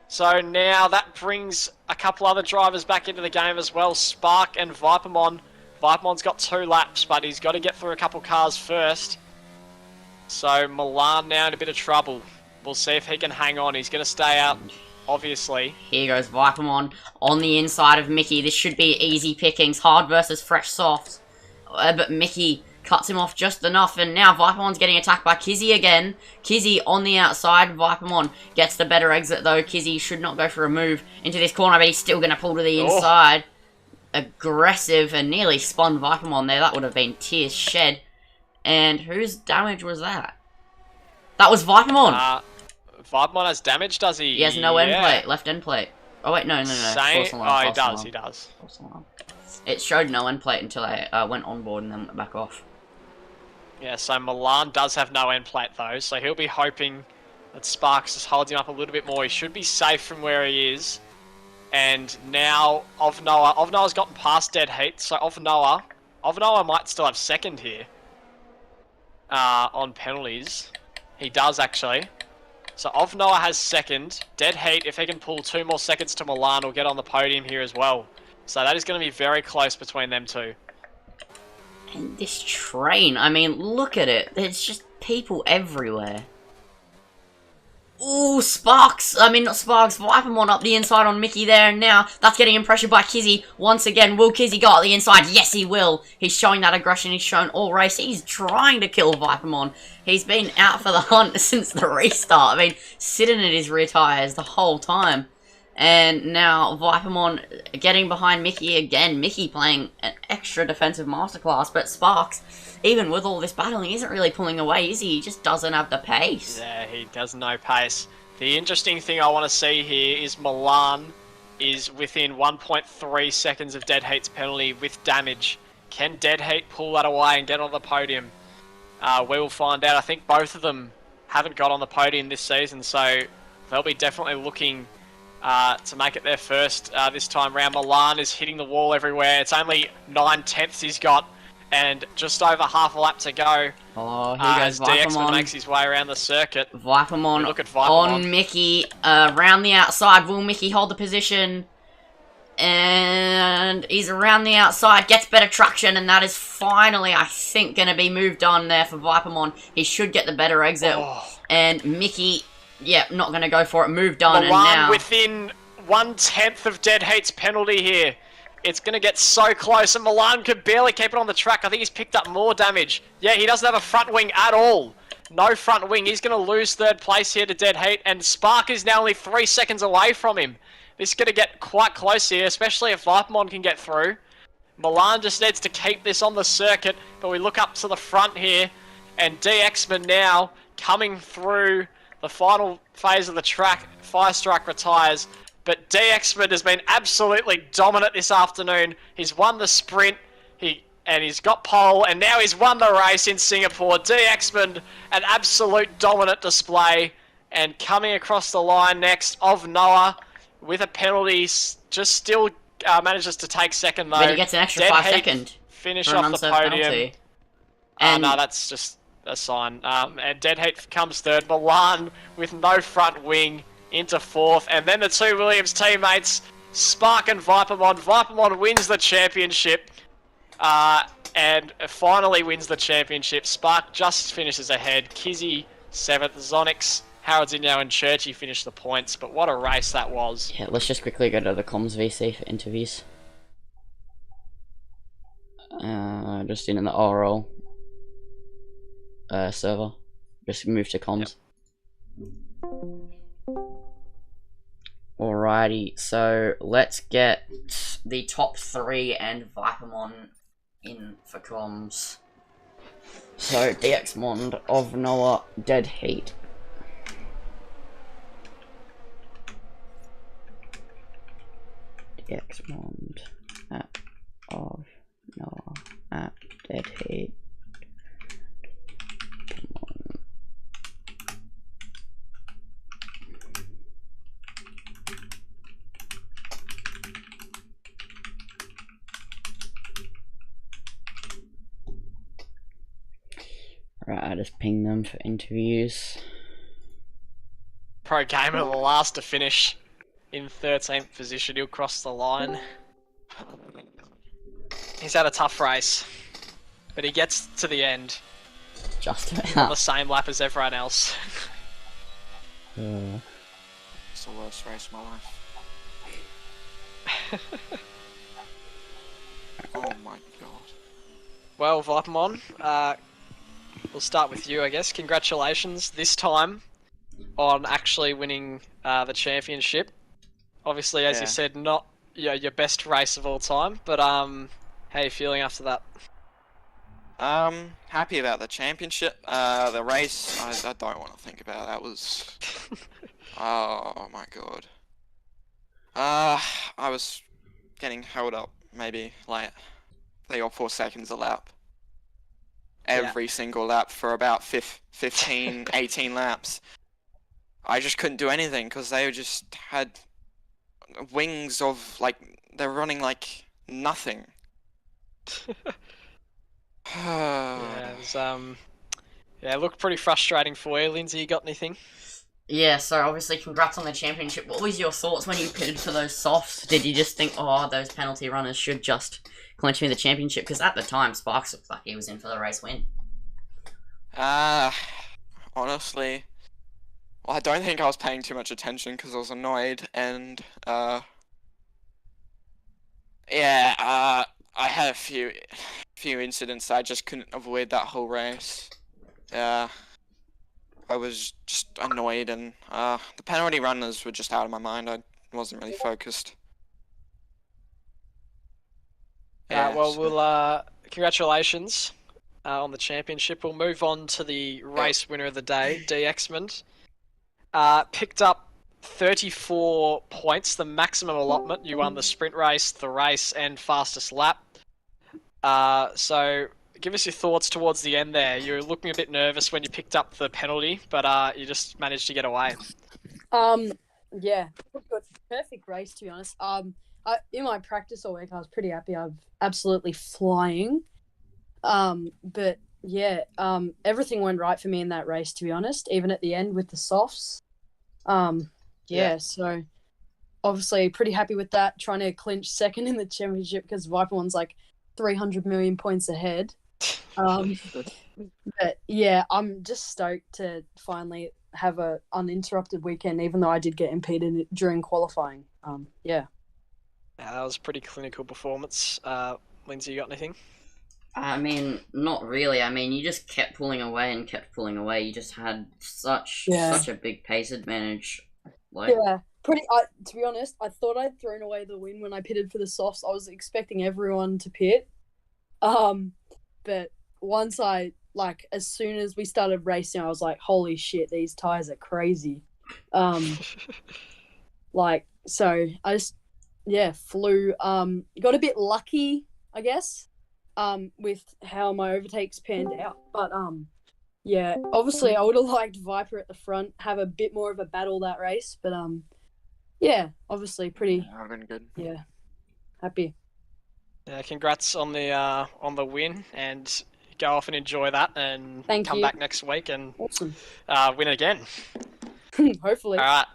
So now that brings a couple other drivers back into the game as well. Spark and Vipermon. Vipemon's got 2 laps, but he's got to get through a couple cars first. So Milan now in a bit of trouble. We'll see if he can hang on. He's going to stay out, obviously. Here goes Vipermon on the inside of Mickey. This should be easy pickings. Hard versus fresh soft. But Mickey cuts him off just enough, and now Vipermon's getting attacked by Kizzy again. Kizzy on the outside. Vipermon gets the better exit, though. Kizzy should not go for a move into this corner, but he's still going to pull to the inside. Aggressive, and nearly spun Vipermon there. That would have been tears shed. And whose damage was that? That was Vipermon! Vipermon has damage, does he? He has no end plate, left end plate. Oh wait, no. Same. Oh, he does. It showed no end plate until I went on board and then went back off. Yeah, so Milan does have no end plate though, so he'll be hoping that Sparks just holds him up a little bit more. He should be safe from where he is. And now Ovnoa's gotten past Dead Heat, so Ovnoa might still have second here on penalties. He does actually. So Ovnoa has second. Dead Heat, if he can pull 2 more seconds to Milan, will get on the podium here as well. So that is going to be very close between them two. And this train, I mean, look at it. There's just people everywhere. Ooh, Sparks! I mean, not Sparks, Vipermon up the inside on Mickey there, and now that's getting pressured by Kizzy once again. Will Kizzy go up the inside? Yes, he will. He's showing that aggression he's shown all race. He's trying to kill Vipermon. He's been out for the hunt since the restart. I mean, sitting at his rear tyres the whole time. And now Vipermon getting behind Mickey again. Mickey playing an extra defensive masterclass, but Sparks, even with all this battling, isn't really pulling away, is he? He just doesn't have the pace. Yeah, he does no pace. The interesting thing I want to see here is Milan is within 1.3 seconds of Dead Heat's penalty with damage. Can Dead Heat pull that away and get on the podium? We will find out. I think both of them haven't got on the podium this season, so they'll be definitely looking to make it their first this time round. Milan is hitting the wall everywhere. It's only 9/10 he's got, and just over half a lap to go. Oh, here goes as DXman makes his way around the circuit. Vipermon look at Vipermon on Mickey, around the outside. Will Mickey hold the position? And he's around the outside, gets better traction, and that is finally, I think, going to be moved on there for Vipermon. He should get the better exit. And Mickey, yeah, not going to go for it. Moved on, and now within 1/10 of Dead Heat's penalty here. It's going to get so close, and Milan could barely keep it on the track. I think he's picked up more damage. Yeah, he doesn't have a front wing at all. No front wing. He's going to lose third place here to Dead Heat, and Spark is now only 3 seconds away from him. This is going to get quite close here, especially if Vipermon can get through. Milan just needs to keep this on the circuit, but we look up to the front here, and DXman now coming through the final phase of the track. Firestrike retires, but DXman has been absolutely dominant this afternoon. He's won the sprint, and he's got pole, and now he's won the race in Singapore. DXman, an absolute dominant display, and coming across the line next, of Noah with a penalty, just still manages to take second though. But he gets an extra 5 seconds. Finish off the podium. And no, that's just a sign. And Dead Heat comes third. Milan with no front wing into fourth, and then the two Williams teammates, Spark and Vipermon. Vipermon wins the championship, and finally wins the championship. Spark just finishes ahead. Kizzy 7th, Zonix, Haroldzinho and Churchy finished the points, but what a race that was. Yeah, let's just quickly go to the comms VC for interviews. Just in the ORL server. Just move to comms. Yep. Alrighty, so let's get the top 3 and Vipermon in for comms. So DXmond, of Noah, Dead Heat. DXmond at of Noah at Dead Heat. Right, I just ping them for interviews. Pro Gamer, the last to finish in 13th position. He'll cross the line. He's had a tough race, but he gets to the end Just on the about. same lap as everyone else. It's the worst race of my life. Oh my god. Well, Vipamon, we'll start with you, I guess. Congratulations this time on actually winning the championship. Obviously, as you Yeah. said, not your best race of all time, but how are you feeling after that? Happy about the championship. The race, I don't want to think about. That was, oh my god. I was getting held up maybe like 3 or 4 seconds a lap. Every single lap for about 15, 18 laps. I just couldn't do anything because they just had wings of like, they're running like nothing. Yeah, it was, it looked pretty frustrating for you. Lindsay, you got anything? Yeah, so obviously congrats on the championship. What was your thoughts when you pitted for those softs? Did you just think, oh, those penalty runners should just clinch me the championship? Because at the time, Sparks looked like he was in for the race win. Honestly, well, I don't think I was paying too much attention because I was annoyed, and I had a few incidents that I just couldn't avoid that whole race. I was just annoyed, and the penalty runners were just out of my mind. I wasn't really focused. Well, So- we'll congratulations on the championship. We'll move on to the race winner of the day, DXmond. Picked up 34 points, the maximum allotment. You won the sprint race, the race, and fastest lap. So give us your thoughts towards the end there. You were looking a bit nervous when you picked up the penalty, but you just managed to get away. Yeah, perfect race to be honest. In my practice all week, I was pretty happy. I'm absolutely flying. But yeah, everything went right for me in that race, to be honest. Even at the end with the softs. So obviously pretty happy with that. Trying to clinch second in the championship because Vipermon's like 300 million points ahead. But yeah, I'm just stoked to finally have a uninterrupted weekend, even though I did get impeded during qualifying. Yeah, that was a pretty clinical performance. Lindsay, you got anything? I mean, not really. I mean, you just kept pulling away and kept pulling away. You just had such a big pace advantage. Like, Yeah, to be honest, I thought I'd thrown away the win when I pitted for the softs. I was expecting everyone to pit. But once as soon as we started racing, I was like, holy shit, these tires are crazy. So I just, flew. Got a bit lucky, I guess, with how my overtakes panned out. But, obviously I would have liked Viper at the front, have a bit more of a battle that race. But, obviously pretty, I've been good. happy. Yeah, congrats on the win, and go off and enjoy that, and Thank come you. back next week and Awesome. win again. Hopefully. All right.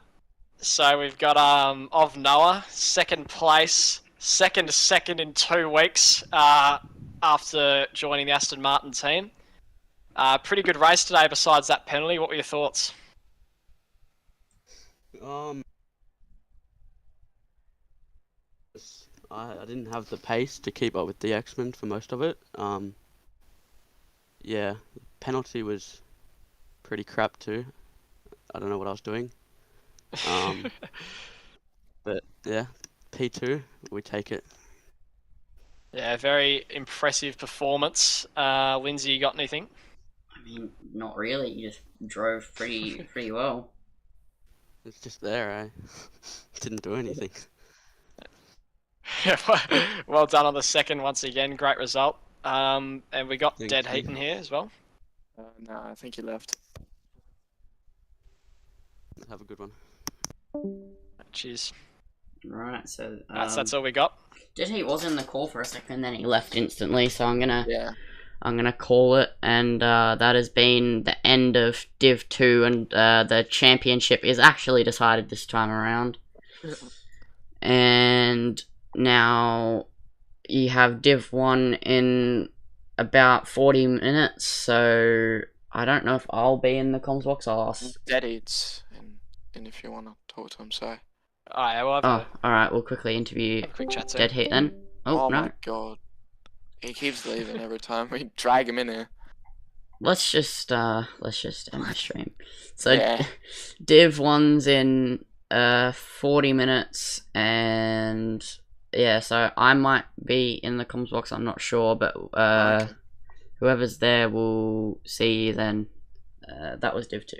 So we've got of Noah, second place, second in 2 weeks after joining the Aston Martin team. Pretty good race today. Besides that penalty, what were your thoughts? I didn't have the pace to keep up with the X-Men for most of it. The penalty was pretty crap too. I don't know what I was doing. But yeah, P2, we take it. Yeah, very impressive performance. Lindsay, you got anything? I mean, not really. You just drove pretty well. It's just there, I didn't do anything. Well done on the second once again. Great result. And we got Thank Dead you. Heaton here as well. No, I think he left. Have a good one. Cheers. Right, so That's all we got. He was in the call for a second, then he left instantly. So I'm gonna Yeah. call it, and that has been the end of Div 2, and the championship is actually decided this time around. And now, you have Div 1 in about 40 minutes, so I don't know if I'll be in the comms box. I'll ask. Dead Eats, and if you want to talk to him, so. Alright, we'll have, Oh, alright, we'll quickly interview have a quick chat to Dead him. Heat then. Oh, no. My god. He keeps leaving every time we drag him in here. Let's just end the stream. So, Yeah. Div 1's in 40 minutes, and yeah, so I might be in the comms box, I'm not sure, but Okay. whoever's there will see you then. That was Div 2.